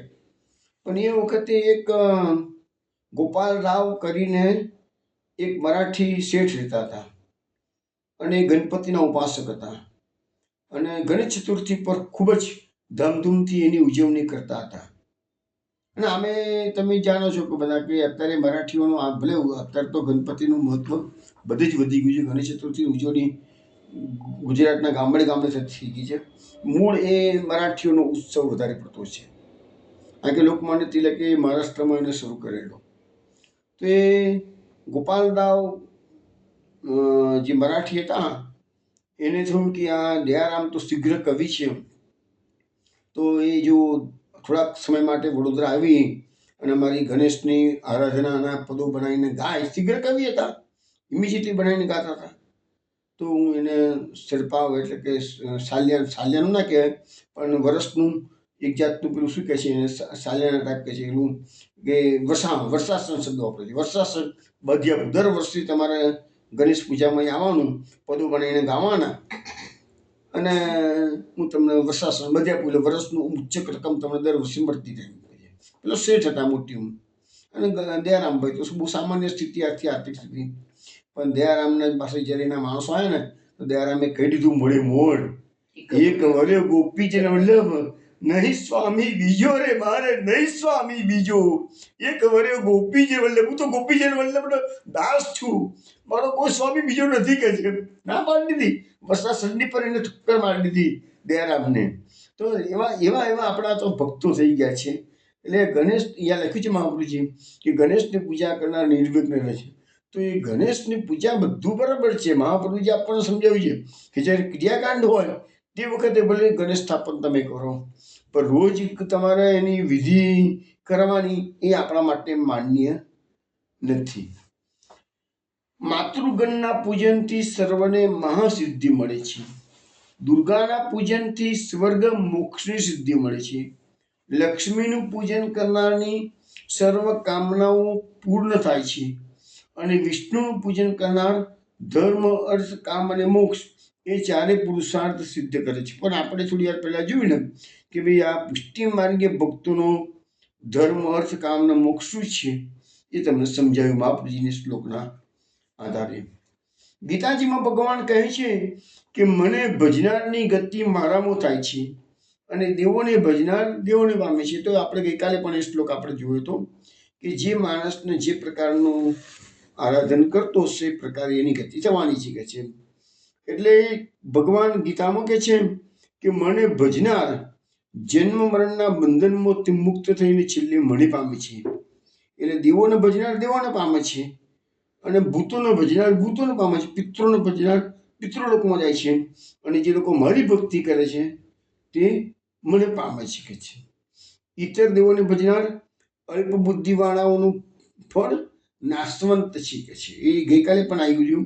A: પણ એ વખતે એક ગોપાલ રાવ કરીને એક મરાઠી શેઠ રહેતા હતા અને ગણપતિના ઉપાસક હતા અને ગણેશ ચતુર્થી પર ખૂબ જ ધામધૂમથી એની ઉજવણી કરતા હતા. અને આમે તમે જાણો છો કે બધા કે અત્યારે મરાઠીઓનું આ ભલે અત્યારે તો ગણપતિનું મહત્વ બધે જ વધી ગયું છે. ગણેશ ચતુર્થીની ઉજવણી ગુજરાતના ગામડે ગામડે થઈ ગઈ છે. મૂળ એ મરાઠીઓનો ઉત્સવ વધારે પડતો છે. કારણ કે લોકમાન્ય તિલકે મહારાષ્ટ્રમાં એને શરૂ કરેલો. તો એ ગોપાલરાવ જે મરાઠી હતા એને થયું કે આ દયારામ તો શીઘ્ર કવિ છે, તો એ જો થોડાક સમય માટે વડોદરા આવી અને અમારી ગણેશની આરાધનાના પદો બનાવીને ગાય, શીઘ્ર કવિ હતા, ઇમિજિએટલી બનાવીને ગાતા હતા. તો હું એને શિરપાવ એટલે કે સાલિયાનું ના કહેવાય પણ વર્ષનું એક જાતનું પેલું શું કહે છે એને સાલિયાના ટાઈપ કહે છે એનું કે વર્ષાસન શબ્દ વાપરે છે. વર્ષાસન બધ્યા, દર વર્ષે તમારે ગણેશ પૂજામાં આવવાનું, પદો બનાવીને ગાવાના અને હું તમને વર્ષાસન બધ્યા પૂલે વર્ષનું ઉચ્ચક રકમ તમને દર વર્ષે મળતી રહે. પેલો શેઠ હતા મોટી અને દયારામભાઈ તો બહુ સામાન્ય સ્થિતિ હતી, આર્થિક સ્થિતિ. પણ દયારામના પાસે જ્યારે એના માણસો આવ્યા ને તો દયારામે કહી દીધું મોડે મોડ, એક વર્યો ગોપીજન વલ્લભ, નહીં સ્વામી બીજો રે મારે, નહીં સ્વામી બીજો. એક વર્યો ગોપીજન વલ્લભ, હું તો ગોપીજન વલ્લભનો દાસ છું, મારો કોઈ સ્વામી બીજો નથી કે છે. ના પાડી દીધી, વર્ષાસનની પર એને ઠક્કર મારી દીધી દયારામને. તો એવા એવા એવા આપણા તો ભક્તો થઈ ગયા છે. એટલે ગણેશ અહીંયા લખ્યું છે મહાપ્રભુજી કે ગણેશની પૂજા કરનાર નિર્વિઘ્ન રહે છે. તો એ ગણેશની પૂજા બધું બરાબર છે. મહાપ્રભુજી આપણને સમજાવ્યું છે કે જ્યારે ક્રિયાકાંડ હોય તે વખતે ભલે ગણેશ સ્થાપન તમે કરો, પણ રોજ તમારે એની વિધિ કરવાની એ આપણા માટે માન્ય નથી. માતૃગણના પૂજનથી સર્વને મહાસિદ્ધિ મળે છે. દુર્ગાના પૂજનથી સ્વર્ગ મોક્ષની સિદ્ધિ મળે છે. લક્ષ્મીનું પૂજન કરનારની સર્વ કામનાઓ પૂર્ણ થાય છે અને વિષ્ણુનું પૂજન કરનાર ધર્મ, અર્થ, કામ અને મોક્ષ એ ચારે પુરુષાર્થ સિદ્ધ કરે છે. પણ આપણે થોડી વાર પહેલા જોયું ને કે ભાઈ આ પુષ્ટિ માર્ગે ભક્તોનો ધર્મ, અર્થ, કામ અને મોક્ષ શું છે એ તમને સમજાવ્યું મહાપ્રભુજીના શ્લોકના આધારે. ગીતાજીમાં ભગવાન કહે છે કે મને ભજનારની ગતિ મારામાં થાય છે અને દેવોને ભજનાર દેવોને પામે છે. તો આપણે ગઈકાલે પણ એ શ્લોક આપણે જોયો હતો કે જે માણસને જે પ્રકારનું આરાધન કરતો હશે એ પ્રકારે એની ગતિ થવાની છે કે છે. એટલે ભગવાન ગીતામાં કહે છે કે મને ભજનાર જન્મ મરણના બંધનમાંથી મુક્ત થઈને છેલ્લે મને પામે છે. એટલે દેવોને ભજનાર દેવોને પામે છે અને ભૂતોને ભજનાર ભૂતોને પામે છે. પિતૃને ભજનાર પિતૃલોકમાં જાય છે અને જે લોકો મારી ભક્તિ કરે છે તે મને પામે છે કે છે. ઇતર દેવોને ભજનાર અલ્પ બુદ્ધિવાળાઓનું ફળ નાશવંત છે કે છે. એ ગઈકાલે પણ આવી ગયું.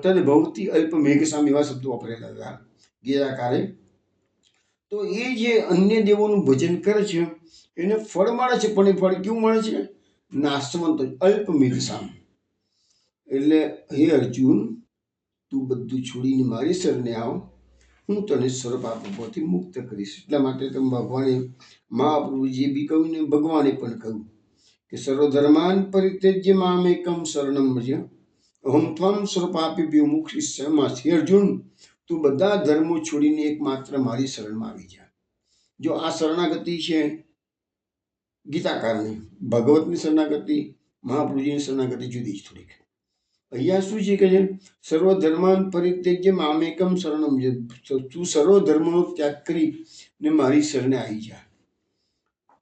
A: તદ ભવતી અલ્પ મેઘ સામે એવા શબ્દો વાપરેલા હતા ગીતાકારે. તો એ જે અન્ય દેવોનું ભજન કરે છે એને ફળ મળે છે, પણ એ ફળ કેવું મળે છે? નાશવંત, અલ્પ મેઘ સામે. એટલે હે અર્જુન, તું બધું છોડીને મારી શરણે આવ, હું તને સર્વ પાપોથી મુક્ત કરીશ. એટલા માટે તમે ભગવાને મહાપ્રભુજીએ બી કહ્યું ને ભગવાને પણ કહ્યું કે સર્વધર્માન પરિત્યજ્ય મામેકમ શરણમ ભજ અહમ ત્વમ સર્વ પાપેભ્યો મોક્ષયિષ્યામિ. હે અર્જુન, તું બધા ધર્મો છોડીને એકમાત્ર મારી શરણમાં આવી જા. જો આ શરણાગતિ છે ગીતાકારની, ભગવતની શરણાગતિ, મહાપ્રભુજીની શરણાગતિ જુદી જ થોડીક. અહીંયા શું છે કે સર્વ ધર્માન પરિત્યજ્ય મામેકમ શરણમ ભજ. તું સર્વ ધર્મનો ત્યાગ કરી ને મારી શરણે આવી જા,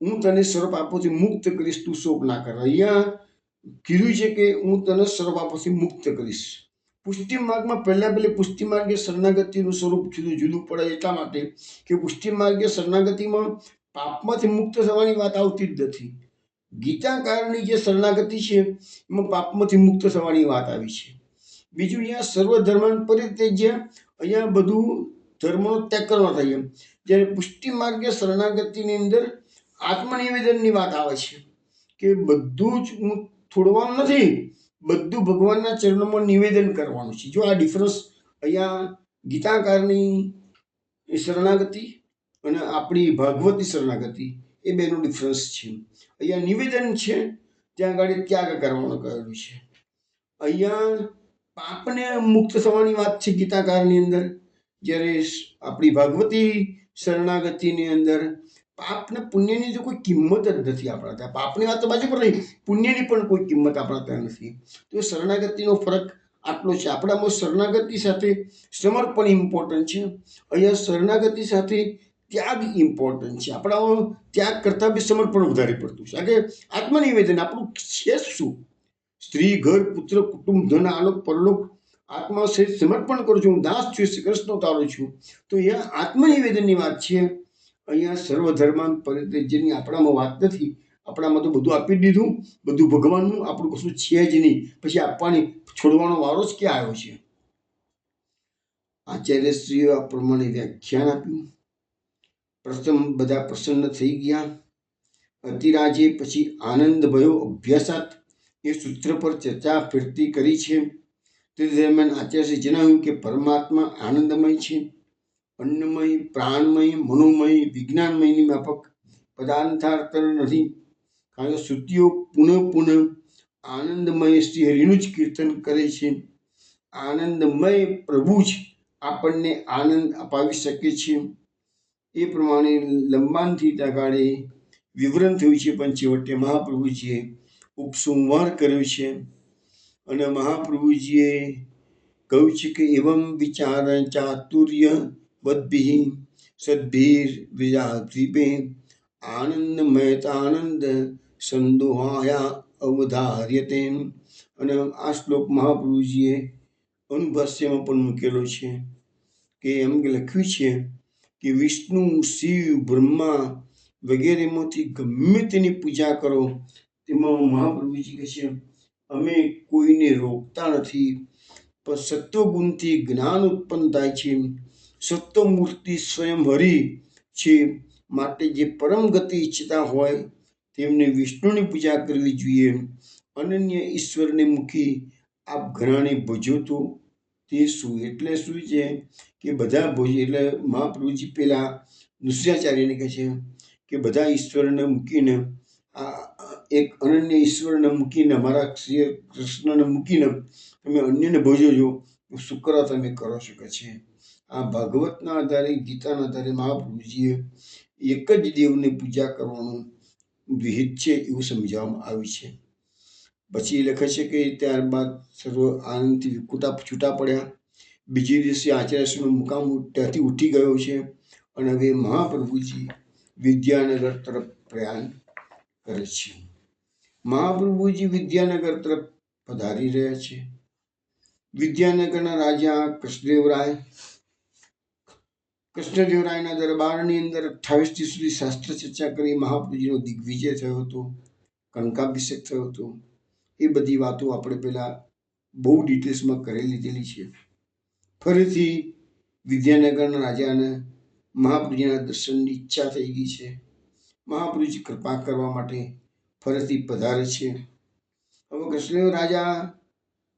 A: હું તને સર્વ પાપોથી મુક્ત કરીશ, તું શોક ના કર. અહીંયા કીધું છે કે હું તને સર્વ પાપોથી મુક્ત કરીશ. પુષ્ટિ માર્ગમાં પહેલી પુષ્ટિ માર્ગે શરણાગતિનું સ્વરૂપ જુદું પડે એટલા માટે કે પુષ્ટિ માર્ગે શરણાગતિમાં પાપમાંથી મુક્ત થવાની વાત આવતી જ નથી. ગીતાકારની જે શરણાગતિ છે એમાં પાપમાંથી મુક્ત થવાની વાત આવી છે. બીજું અહીંયા સર્વ ધર્મ પરિત્યજ્ય, અહીંયા બધું ધર્મનો ત્યાગ કરવાનો થાય. જ્યારે પુષ્ટિ માર્ગે શરણાગતિની અંદર આત્મનિવેદનની વાત આવે છે કે બધું જ હું છોડવાનું નથી, બધું ભગવાનના ચરણોમાં નિવેદન કરવાનું છે. જો આ ડિફરન્સ અહીંયા ગીતાકારની શરણાગતિ અને આપણી ભાગવતની શરણાગતિ એ બેનો ડિફરન્સ છે. અહીંયા નિવેદન છે, ત્યાં આગળ ત્યાગ કરવાનું કહેલું છે. અહીંયા પાપને મુક્ત થવાની વાત છે ગીતાકારની અંદર, જ્યારે આપણી ભાગવતી શરણાગતિની અંદર પાપ ને પુણ્યની તો કોઈ કિંમત જ નથી આપણા ત્યાં. પાપની વાત તો બાજુ પર નહીં, પુણ્યની પણ કોઈ કિંમત આપણા ત્યાં નથી. તો શરણાગતિનો ફરક આટલો છે. આપણામાં શરણાગતિ સાથે સમર્પણ ઇમ્પોર્ટન્ટ છે, અહીંયા શરણાગતિ સાથે ત્યાગ ઇમ્પોર્ટન્ટ છે. આપણામાં ત્યાગ કરતાં બી સમર્પણ વધારે પડતું છે. કારણ કે આત્મનિવેદન આપણું છે શું? સ્ત્રી, ઘર, પુત્ર, કુટુંબ, ધન, આલોક, પરલોક, આત્મા સહિત સમર્પણ કરું છું, હું દાસ છું, શ્રી કૃષ્ણ તારો છું. તો અહીંયા આત્મનિવેદનની વાત છે. અહીંયા સર્વધર્માન પરિત્યજ્યની આપણામાં વાત નથી. આપણામાં તો બધું આપી દીધું, બધું ભગવાનનું, આપણું કશું છે જ નહીં. પછી આપવાની છોડવાનો વારો જ ક્યાં આવ્યો છે? આચાર્યશ્રીએ આ પ્રમાણે વ્યાખ્યાન આપ્યું. પ્રથમ બધા પ્રસન્ન થઈ ગયા. અતિરાજે પછી આનંદ ભયો અભ્યાસાત એ સૂત્ર પર ચર્ચા ફેરતી કરી છે. તે દરમિયાન આચાર્યશ્રી જણાવ્યું કે પરમાત્મા આનંદમય છે, અન્નમય, પ્રાણમય, મનોમય, વિજ્ઞાનમયની માફક પદાર્થાંતર નથી. કારણ કે શ્રુતિઓ પુનઃ આનંદમય શ્રી હરિનું જ કીર્તન કરે છે. આનંદમય પ્રભુ જ આપણને આનંદ અપાવી શકે છે. એ પ્રમાણે લંબાણથી તગાડે વિવરણ થયું છે, પણ છેવટે મહાપ્રભુજીએ ઉપસંહાર કર્યો છે. અને મહાપ્રભુજીએ કહ્યું છે કે એવમ વિચાર ચાતુર્ય બદ્ભિ સદ્ભીર વિજાદ્વીપે આનંદમયતાનંદ સંદોહાયા અવધાર્યતે. અને આ શ્લોક મહાપ્રભુજીએ અનુભાષ્યમાં પણ મૂકેલો છે કે એમ લખ્યું છે કે વિષ્ણુ, શિવ, બ્રહ્મા વગેરેમાંથી ગમે તેની પૂજા કરો, તેમાં મહાપ્રભુજી કહે છે અમે કોઈને રોકતા નથી. પણ સત્વગુણથી જ્ઞાન ઉત્પન્ન થાય છે. સત્વમૂર્તિ સ્વયં હરિ છે, માટે જે પરમ ગતિ ઈચ્છતા હોય તેમને વિષ્ણુની પૂજા કરવી જોઈએ. અનન્ય ઈશ્વરને મૂકી આપ ઘણાને ભજો તો તે શું? એટલે શું છે કે બધા ભોજે, એટલે મહાપ્રભુજી પેલા નૃસિંહાચાર્યને કહે છે કે બધા ઈશ્વરને મૂકીને આ એક અનન્ય ઈશ્વરને મૂકીને, અમારા શ્રી કૃષ્ણને મૂકીને તમે અન્યને ભજો છો, શુક્ર તમે કરો શકો છે. આ ભાગવતના આધારે, ગીતાના આધારે મહાપ્રભુજીએ એક જ દેવની પૂજા કરવાનું વિહિત છે એવું સમજાવવામાં આવ્યું છે. પછી લખે છે કે ત્યારબાદ સર્વ આનંદથી છૂટા પડ્યા. બીજે દિવસે આચાર્યશ્રીનો મુકામ ત્યાંથી ઉઠી ગયો છે અને હવે મહાપ્રભુજી વિદ્યાનગર તરફ પ્રયાણ કરે છે. મહાપ્રભુજી વિદ્યાનગર તરફ પધારી રહ્યા છે. વિદ્યાનગરના રાજા કૃષ્ણદેવરાય કૃષ્ણદેવરાયના દરબારની અંદર 28 સુધી શાસ્ત્ર ચર્ચા કરી મહાપ્રભુજીનો દિગ્વિજય થયો હતો, કંકાભિષેક થયો હતો. એ બધી વાતો આપણે પહેલા બહુ ડિટેલ્સમાં કરી લીધેલી છે. ફરીથી વિદ્યાનગરના રાજાને મહાપ્રભુજીના દર્શનની ઈચ્છા થઈ ગઈ છે. મહાપ્રભુજી કૃપા કરવા માટે ફરીથી પધારે છે. હવે કૃષ્ણદેવ રાજા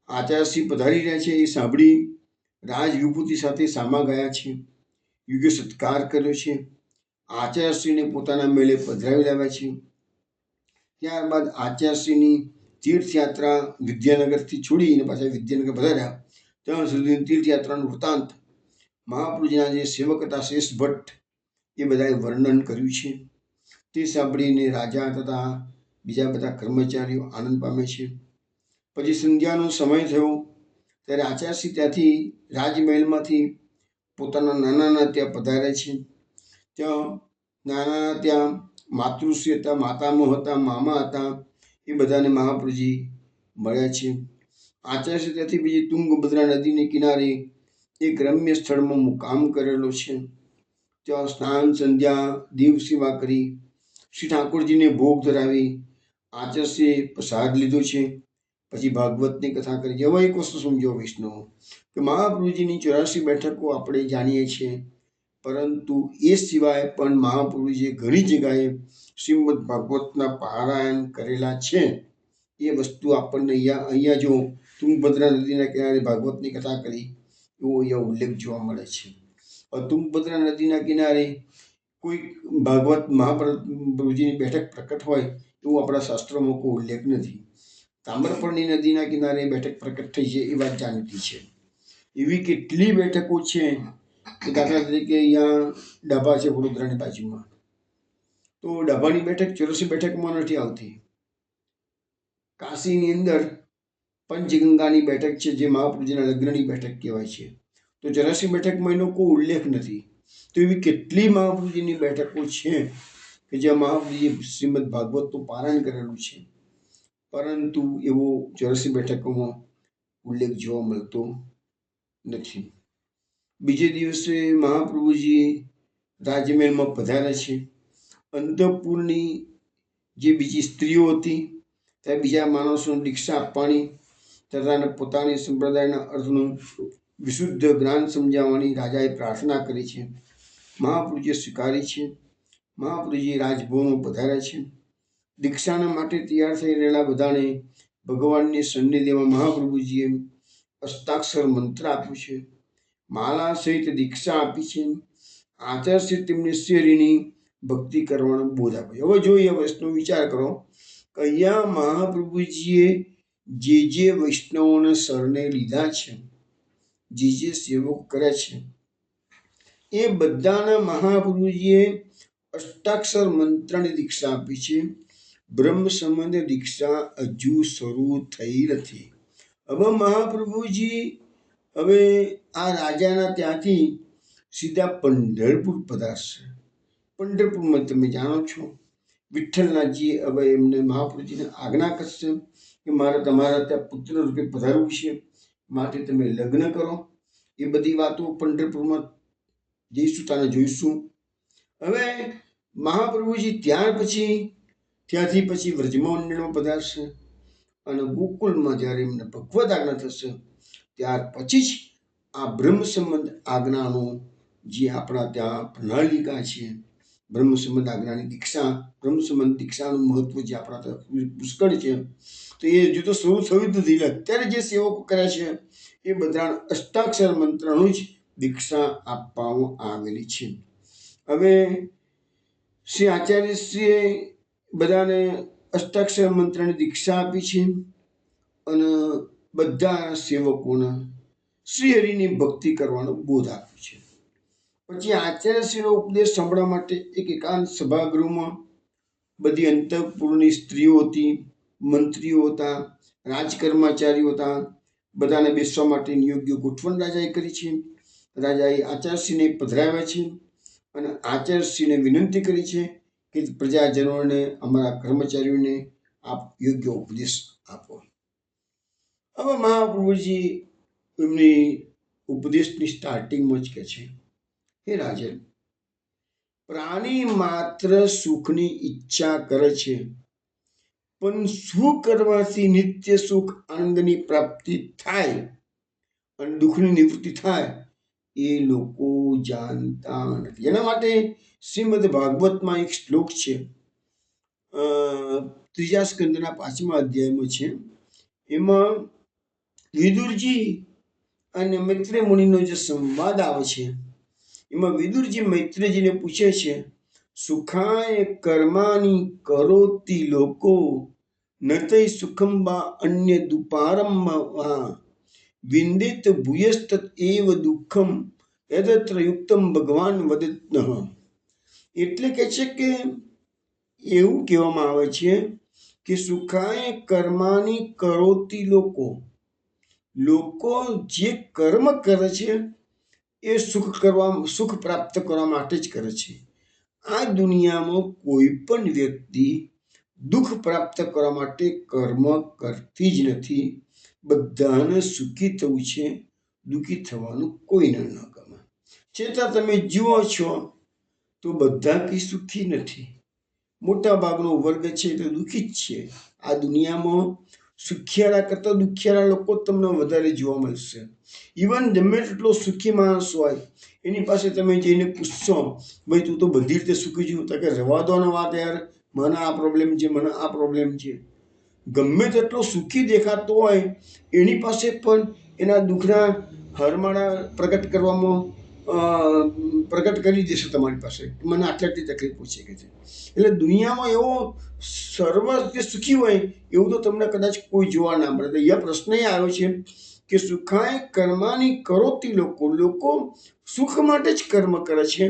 A: આચાર્યશ્રી પધારી રહ્યા છે એ સાંભળી રાજ વિભૂતિ સાથે સામા ગયા છે, યોગ્ય સત્કાર કર્યો છે, આચાર્યશ્રીને પોતાના મેળે પધરાવી લાવ્યા છે. ત્યારબાદ આચાર્યશ્રીની તીર્થયાત્રા વિદ્યાનગરથી છોડીને પાછા વિદ્યાનગર પધાર્યા. ત્યાં સુધીની તીર્થયાત્રાનું વૃત્તાંત મહાપ્રભુજીના જે સેવક હતા શેષ ભટ્ટ એ બધાએ વર્ણન કર્યું છે. તે સાંભળીને રાજા તથા બીજા બધા કર્મચારીઓ આનંદ પામે છે. પછી સંધ્યાનો સમય થયો ત્યારે આચાર્યશ્રી ત્યાંથી રાજમહેલમાંથી પોતાના નાનાના ત્યાં પધારે છે. ત્યાં માતૃશ્રી હતા, માતામહ હતા, મામા હતા, એ બધાને મહાપ્રભુજી મળ્યા છે. આચાર્યશ્રી ત્યાંથી બીજી તુંગભદ્રા નદીને કિનારે એક રમ્ય સ્થળમાં મુકામ કરેલો છે. ત્યાં સ્નાન સંધ્યા દેવ સેવા કરી શ્રી ઠાકોરજીને ભોગ ધરાવી આચાર્યશ્રીએ પ્રસાદ લીધો છે. પછી ભાગવતની કથા કરી. હવે એક વસ્તુ સમજો વૈષ્ણવ કે મહાપ્રભુજીની 84 બેઠકો આપણે જાણીએ છીએ, પરંતુ એ સિવાય પણ મહાપ્રભુજીએ ઘણી જગ્યાએ શ્રીમદ ભાગવતના પારાયણ કરેલા છે. એ વસ્તુ આપણને અહીંયા જો તુંગભદ્રા નદીના કિનારે ભાગવતની કથા કરી એવો અહીંયા ઉલ્લેખ જોવા મળે છે. તુંગભદ્રા નદીના કિનારે કોઈ ભાગવત મહાપ્રભુજીની બેઠક પ્રકટ હોય એવું આપણા શાસ્ત્રોમાં કોઈ ઉલ્લેખ નથી. તામ્રપર્ણી નદીના કિનારે બેઠક પ્રકટ થઈ છે એ વાત જાણીતી છે. એવી કેટલી બેઠકો છે કે દાખલા તરીકે અહીંયા ડાભા છે વડોદરાની બાજુમાં, તો ડાભાની બેઠક 84 બેઠકમાં નથી આવતી. કાશીની અંદર પંચગંગાની બેઠક છે જે મહાપ્રભુજીના લગ્નની બેઠક કહેવાય છે, તો 84 બેઠકમાં એનો કોઈ ઉલ્લેખ નથી. તો એવી કેટલી મહાપ્રભુજીની બેઠકો છે કે જ્યાં મહાપ્રભુજીએ શ્રીમદ ભાગવતનું પારાયણ કરેલું છે, પરંતુ એવો 84 બેઠકોમાં ઉલ્લેખ જોવા મળતો નથી. બીજે દિવસે મહાપ્રભુજી રાજમહેલમાં પધારે છે. અંતઃપુરની જે બીજી સ્ત્રીઓ હતી ત્યાં બીજા માણસોને દીક્ષા આપવાની તથા પોતાની સંપ્રદાયના અર્થનું વિશુદ્ધ જ્ઞાન સમજાવવાની રાજાએ પ્રાર્થના કરી છે. મહાપ્રભુજીએ સ્વીકારી છે. મહાપ્રભુજી રાજભવનમાં પધાર્યા છે. દીક્ષાના માટે તૈયાર થઈ રહેલા બધાને ભગવાનની સન્નિધિમાં મહાપ્રભુજીએ અષ્ટાક્ષર મંત્ર આપ્યું છે, માલા સહિત દીક્ષા આપી છે. આચાર્યશ્રી તેમને શ્રીહરિની ભક્તિ કરવાનો બોધ આપ્યો. હવે જોઈએ વૈષ્ણવ વિચાર કરો કે અહીંયા મહાપ્રભુજીએ જે વૈષ્ણવોને શરણે લીધા છે, જે સેવકો કર્યા છે, એ બધાના મહાપ્રભુજીએ અષ્ટાક્ષર મંત્રની દીક્ષા આપી છે. બ્રહ્મ સંબંધ દીક્ષા હજુ શરૂ થઈ નથી. હવે મહાપ્રભુજી આ રાજાના ત્યાંથી સીધા પંઢરપુર પધારશે. પંઢરપુરમાં તમે જાણો છો વિઠ્ઠલનાથજી હવે એમને મહાપ્રભુજીને આજ્ઞા કરશે કે મારે તમારા ત્યાં પુત્ર રૂપે પધારવું છે, માટે તમે લગ્ન કરો. એ બધી વાતો પંઢરપુરમાં જઈશું તાને જોઈશું. હવે મહાપ્રભુજી ત્યાંથી પછી વ્રજમંડળમાં પધારશે અને ગોકુળમાં જ્યારે એમને ભગવદ આજ્ઞા થશે ત્યાર પછી જ આ બ્રહ્મ સંબંધ આજ્ઞાનો જે આપણા ત્યાં પ્રણાલિકા છે, બ્રહ્મ સંબંધ આજ્ઞાની દીક્ષા, બ્રહ્મ સંબંધ દીક્ષાનું મહત્વ જે આપણા ત્યાં પુષ્કળ છે, તો એ હજુ તો શરૂ થયું જ નથી. અત્યારે જે સેવકો કર્યા છે એ બધા અષ્ટાક્ષર મંત્રનું જ દીક્ષા આપવામાં આવેલી છે. હવે શ્રી આચાર્યશ્રીએ બધાને અષ્ટાક્ષર મંત્રની દીક્ષા આપી છે અને બધા સેવકોને શ્રીહરિની ભક્તિ કરવાનો બોધ આપ્યો છે. પછી આચાર્યશ્રીનો ઉપદેશ સાંભળવા માટે એક એકાંત સભાગૃહમાં બધી અંતઃપુરની સ્ત્રીઓ હતી, મંત્રીઓ હતા, રાજકર્મચારીઓ હતા, બધાને બેસવા માટેની યોગ્ય ગોઠવણ રાજાએ કરી છે. રાજાએ આચાર્યશ્રીને પધરાવ્યા છે અને આચાર્યશ્રીને વિનંતી કરી છે કે પ્રજાજનોને, અમારા કર્મચારીઓને આપ યોગ્ય ઉપદેશ આપો. હવે મહાપ્રભુજી એમની ઉપદેશની સ્ટાર્ટિંગમાં જ કહે છે, હે રાજન, પ્રાણી માત્ર સુખની ઈચ્છા કરે છે, પણ શું કરવાથી નિત્ય સુખ આનંદની પ્રાપ્તિ થાય અને દુઃખની નિવૃત્તિ થાય એ લોકો જાણતા નથી. એના માટે શ્રીમદ ભાગવતમાં એક શ્લોક છે, ત્રીજા સ્કંદના 5મા અધ્યાયમાં છે. એમાં વિદુરજી અને મૈત્રેય મુનિનો જે સંવાદ આવે છે, એમાં વિદુરજી મૈત્રેયજીને પૂછે છે, સુખાય કર્માની કરોતિ લોકો નતૈ સુખમ વા અન્ય દુપારમ વિંદિત ભૂયસ્તત એવ દુઃખમ યદત્ર યુક્તમ ભગવાન વદત્નઃ. એટલે કે છે કે એવું કહેવામાં આવે છે કે સુખાય કર્માની કરોતિ લોકો, લોકો જે કર્મ કરે છે એ સુખ પ્રાપ્ત કરવા માટે જ કરે છે. આ દુનિયામાં કોઈ પણ વ્યક્તિ દુઃખ પ્રાપ્ત કરવા માટે કર્મ કરતી જ નથી. બધાને સુખી થવું છે, દુઃખી થવાનું કોઈને ન ગમે. છતાં તમે જુઓ છો તો બધા કંઈ સુખી નથી. મોટા ભાગનો વર્ગ છે તે દુઃખી જ છે. આ દુનિયામાં સુખિયાળા કરતા દુખિયાળા લોકો તમને વધારે જોવા મળશે. ઇવન ગમે તેટલો સુખી માણસ હોય, એની પાસે તમે જઈને પૂછશો, ભાઈ તું તો બધી રીતે સુખી છું, તો કે રવા દો ને વાત યાર, મને આ પ્રોબ્લેમ છે, મને આ પ્રોબ્લેમ છે. ગમે તેટલો સુખી દેખાતો હોય, એની પાસે પણ એના દુઃખના હરમાળા પ્રગટ કરી દેશે તમારી પાસે, મને આટલી તકલીફો છે કે છે. એટલે દુનિયામાં એવો સર્વ જે સુખી હોય એવું તો તમને કદાચ કોઈ જોવા ના મળે. તો એ પ્રશ્ન એ આવ્યો છે કે સુખાય કર્માની કરોતી લોકો, લોકો સુખ માટે જ કર્મ કરે છે,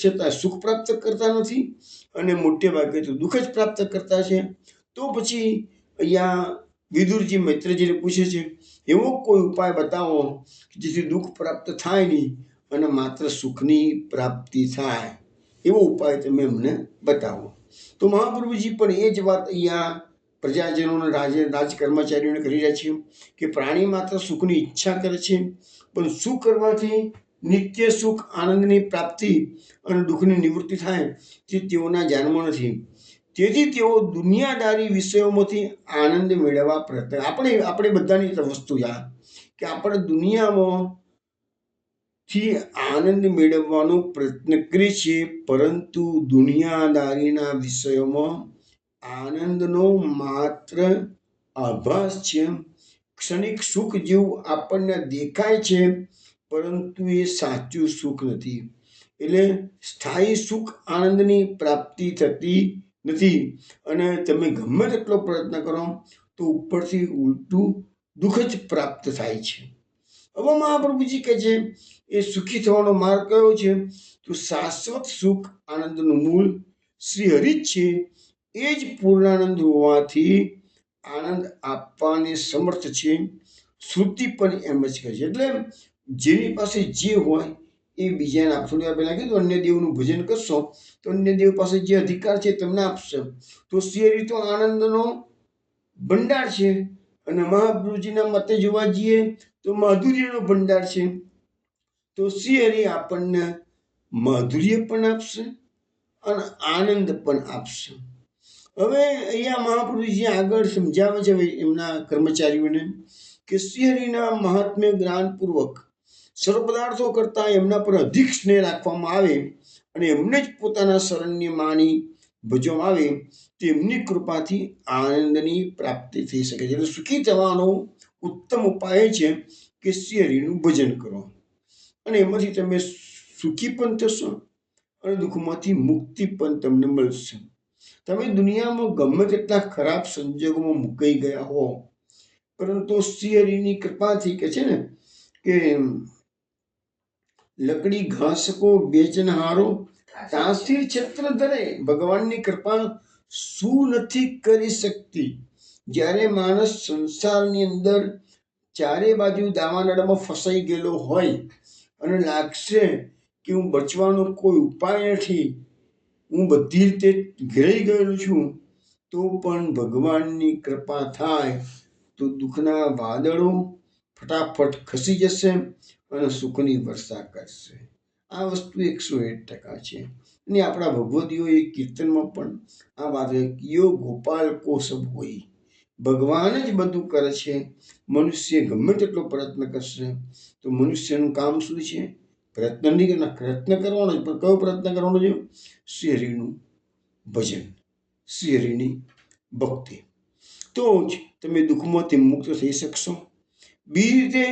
A: છતાં સુખ પ્રાપ્ત કરતા નથી અને મોટે ભાગે તો દુઃખ જ પ્રાપ્ત કરતા છે. તો પછી અહીંયા વિદુરજી મૈત્રેયજીને પૂછે છે, એવો કોઈ ઉપાય બતાવો જેથી દુઃખ પ્રાપ્ત થાય નહીં અને માત્ર સુખની પ્રાપ્તિ થાય, એવો ઉપાય તમે અમને બતાવો. તો મહાપ્રભુજી પણ એ જ વાત અહીંયા પ્રજાજનોને રાજ કર્મચારીઓને કરી રહ્યા છે કે પ્રાણી માત્ર સુખની ઈચ્છા કરે છે, પણ શું કરવાથી નિત્ય સુખ આનંદની પ્રાપ્તિ અને દુઃખની નિવૃત્તિ થાય તે તેઓના જાણમાં નથી. તેથી તેઓ દુનિયાદારી વિષયોમાંથી આનંદ મેળવવા પ્રયત્ન, આપણે બધાની વસ્તુ આ કે આપણે દુનિયામાંથી આનંદ મેળવવાનો પ્રયત્ન કરીએ છીએ, પરંતુ દુનિયાદારીના વિષયોમાં આનંદનો માત્ર આભાસ છે. ક્ષણિક સુખ જેવું આપણને દેખાય છે, પરંતુ એ સાચું સુખ નથી. એટલે સ્થાયી સુખ આનંદની પ્રાપ્તિ થતી નથી અને તમે ગમે તેટલો પ્રયત્ન કરો તો ઉપરથી ઉલટું દુઃખ જ પ્રાપ્ત થાય છે. હવે મહાપ્રભુજી કહે છે એ સુખી થવાનો માર્ગ કયો છે? તો શાશ્વત સુખ આનંદનું મૂળ શ્રી હરિ જ છે. એ જ પૂર્ણાનંદ હોવાથી આનંદ આપવાની સમર્થ છે. શ્રુતિ પણ એમ જ કહે છે. એટલે જેની પાસે જે હોય એ બીજાને આપશો. થોડી વાર પહેલા કીધું અન્ય દેવનું ભજન કરશો તો અન્ય દેવ પાસે જે અધિકાર છે તમને આપશે. તો શ્રી હરિ તો આનંદનો ભંડાર છે અને મહાપ્રભુજીના મતે જોવા જઈએ તો માધુર્યનો ભંડાર છે. તો શ્રી હરિ આપણને માધુર્ય પણ આપશે અને આનંદ પણ આપશે. હવે અહીંયા મહાપ્રભુજી આગળ સમજાવે છે એમના કર્મચારીઓને કે શ્રી હરિના મહાત્મ્ય જ્ઞાનપૂર્વક સર્વ પદાર્થો કરતા એમના પર અધિક સ્નેહ રાખવામાં આવે અને એમને જ પોતાના શરણ્ય માની ભજવામાં આવે, તેમની કૃપાથી આનંદની પ્રાપ્તિ થઈ શકે છે. એટલે સુખી થવાનો ઉત્તમ ઉપાય છે કે શ્રી હરિનું ભજન કરો અને એમાંથી તમે સુખી પણ થશો અને દુઃખમાંથી મુક્તિ પણ તમને મળશે. તમે દુનિયામાં ગમે તેટલા ખરાબ સંજોગોમાં મુકાઈ ગયા હો, પરંતુ શ્રી હરિની કૃપાથી કે છે ને કે લકડી ઘાસ કો બેચનહારો તાસીર છત્ર ધરે. ભગવાનની કૃપા શું નથી કરી શકતી? જ્યારે માણસ સંસારની અંદર ચારે બાજુ દાવાનળમાં ફસાઈ ગયેલો હોય અને લાગશે કે હું બચવાનો કોઈ ઉપાય નથી, હું બધી રીતે ઘેરાઈ ગયેલો છું, તો પણ ભગવાનની કૃપા થાય તો દુઃખના વાદળો ફટાફટ ખસી જશે અને સુખની વર્ષા કરશે. આ વસ્તુ 108% છે. અને આપણા ભગવદીઓએ કીર્તનમાં પણ આ વાત કયો ગોપાલ કો સબ હોય, ભગવાન જ બધું કરે છે. મનુષ્ય ગમે તેટલો પ્રયત્ન કરશે તો મનુષ્યનું કામ શું છે? પ્રયત્ન નહીં કરવાના, પ્રયત્ન કરવાનો જ, પણ કયો પ્રયત્ન કરવાનો છે? શ્રી હરિનું ભજન, શ્રી હરિની ભક્તિ. તો જ તમે દુઃખમાંથી મુક્ત થઈ શકશો. બીજી રીતે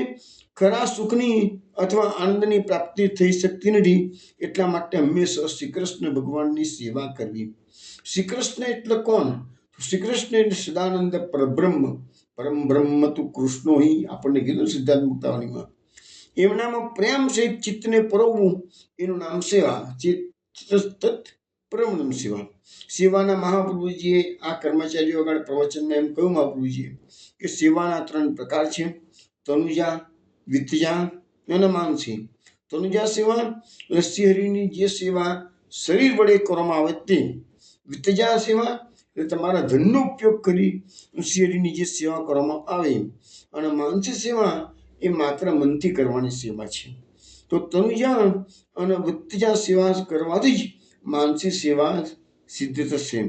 A: ખરા સુખની અથવા આનંદની પ્રાપ્તિ થઈ શકતી નથી. એટલા માટે હંમેશા શ્રી કૃષ્ણ ભગવાનની સેવા કરવી. શ્રી કૃષ્ણ એટલે કોણ? શ્રી કૃષ્ણ એટલે સદાનંદ પરબ્રહ્મ. પરમ બ્રહ્મ તું કૃષ્ણો હિ, આપણને કીધું સિદ્ધાંત મુક્તાવલીમાં. એમનામાં પ્રેમ સહિત ચિત્તને પરોવવું એનું નામ સેવા. ચિત્ત પરમ સેવા. સેવાના મહાપ્રભુજીએ આ કર્મચારીઓ આગળ પ્રવચનમાં એમ કહ્યું મહાપ્રભુજીએ કે સેવાના 3 પ્રકાર છે: તનુજા, વિત્તજા અને માનસી. તનુજા સેવા એટલે શ્રી હરિની જે સેવા શરીર વડે કરવામાં આવે તે. વિત્તજા સેવા એટલે તમારા ધનનો ઉપયોગ કરી શ્રી હરિની જે સેવા કરવામાં આવે. અને માનસી સેવા એ માત્ર મનથી કરવાની સેવા છે. તો તનુજા અને વિત્તજા સેવા કરવાથી જ માનસી સેવા સિદ્ધ થશે.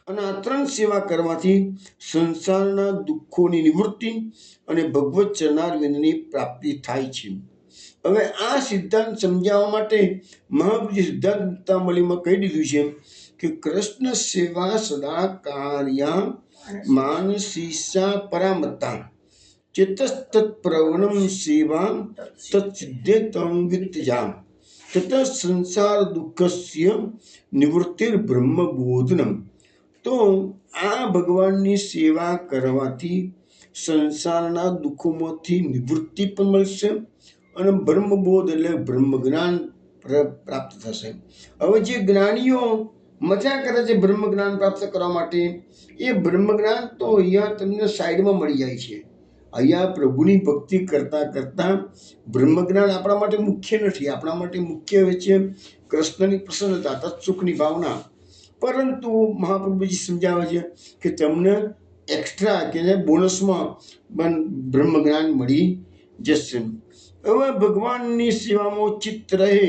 A: અને આ 3 સેવા કરવાથી સંસારના દુઃખોની નિવૃત્તિ અને ભગવત ચરણારવિંદની પ્રાપ્તિ થાય છે. હવે આ સિદ્ધાંત સમજાવવા માટે મહાપ્રભુજી સિદ્ધાંત મુક્તાવલીમાં કહી દીધું છે કે કૃષ્ણ સેવા સદા કાર્યા માનસીસા પરામતા ચેતસ્તત પ્રવણમ સેવા તત્સિદ્ધેતમ વિત્તજા તત સંસાર દુઃખસ્ય નિવૃત્તિર બ્રહ્મબોધનમ. તો આ ભગવાનની સેવા કરવાથી સંસારના દુઃખોમાંથી નિવૃત્તિ પણ મળશે અને બ્રહ્મબોધ એટલે બ્રહ્મ જ્ઞાન પ્રાપ્ત થશે. હવે જે જ્ઞાનીઓ મજા કરે છે બ્રહ્મ જ્ઞાન પ્રાપ્ત કરવા માટે, એ બ્રહ્મ જ્ઞાન તો અહીંયા તમને સાઈડમાં મળી જાય છે. અહીંયા પ્રભુની ભક્તિ કરતા કરતા બ્રહ્મ જ્ઞાન આપણા માટે મુખ્ય નથી. આપણા માટે મુખ્ય હોય છે કૃષ્ણની પ્રસન્નતા, તત્સુખની ભાવના. પરંતુ મહાપ્રભુજી સમજાવે છે કે તમને એક્સ્ટ્રા કે બોનસમાં પણ બ્રહ્મ જ્ઞાન મળી જશે. હવે ભગવાનની સેવામાં ચિત્ત રહે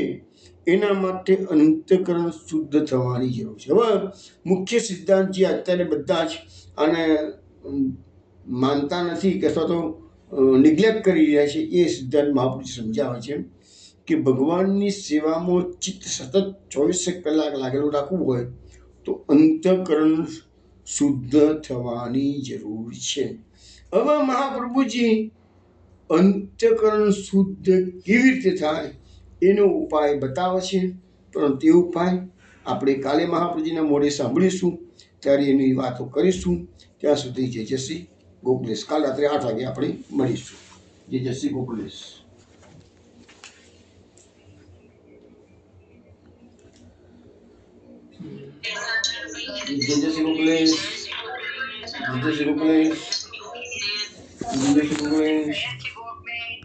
A: એના માટે અંતઃકરણ શુદ્ધ થવાની જરૂર છે. હવે મુખ્ય સિદ્ધાંત જે અત્યારે બધા જ આને માનતા નથી કે અથવા તો નિગ્લેક્ટ કરી રહ્યા છે, એ સિદ્ધાંત મહાપુરુષ સમજાવે છે કે ભગવાનની સેવામાં ચિત્ત સતત 24 કલાક લાગેલું રાખવું હોય તો અંતઃકરણ શુદ્ધ થવાની જરૂર છે. હવે મહાપ્રભુજી અંતઃકરણ શુદ્ધ કેવી રીતે થાય એનો ઉપાય બતાવે છે. પરંતુ એ ઉપાય આપણે કાલે મહાપ્રભુજીના મોઢે સાંભળીશું, ત્યારે એની વાતો કરીશું. ત્યાં સુધી જય શ્રી ગોકુલેશ. કાલ રાત્રે 8 વાગે આપણે મળીશું. જય શ્રી ગોકુલેશ. જય શ્રી ગોકુલેશ. જય શ્રી ગોકુલેશ. જય શ્રી ગોકુલેશ.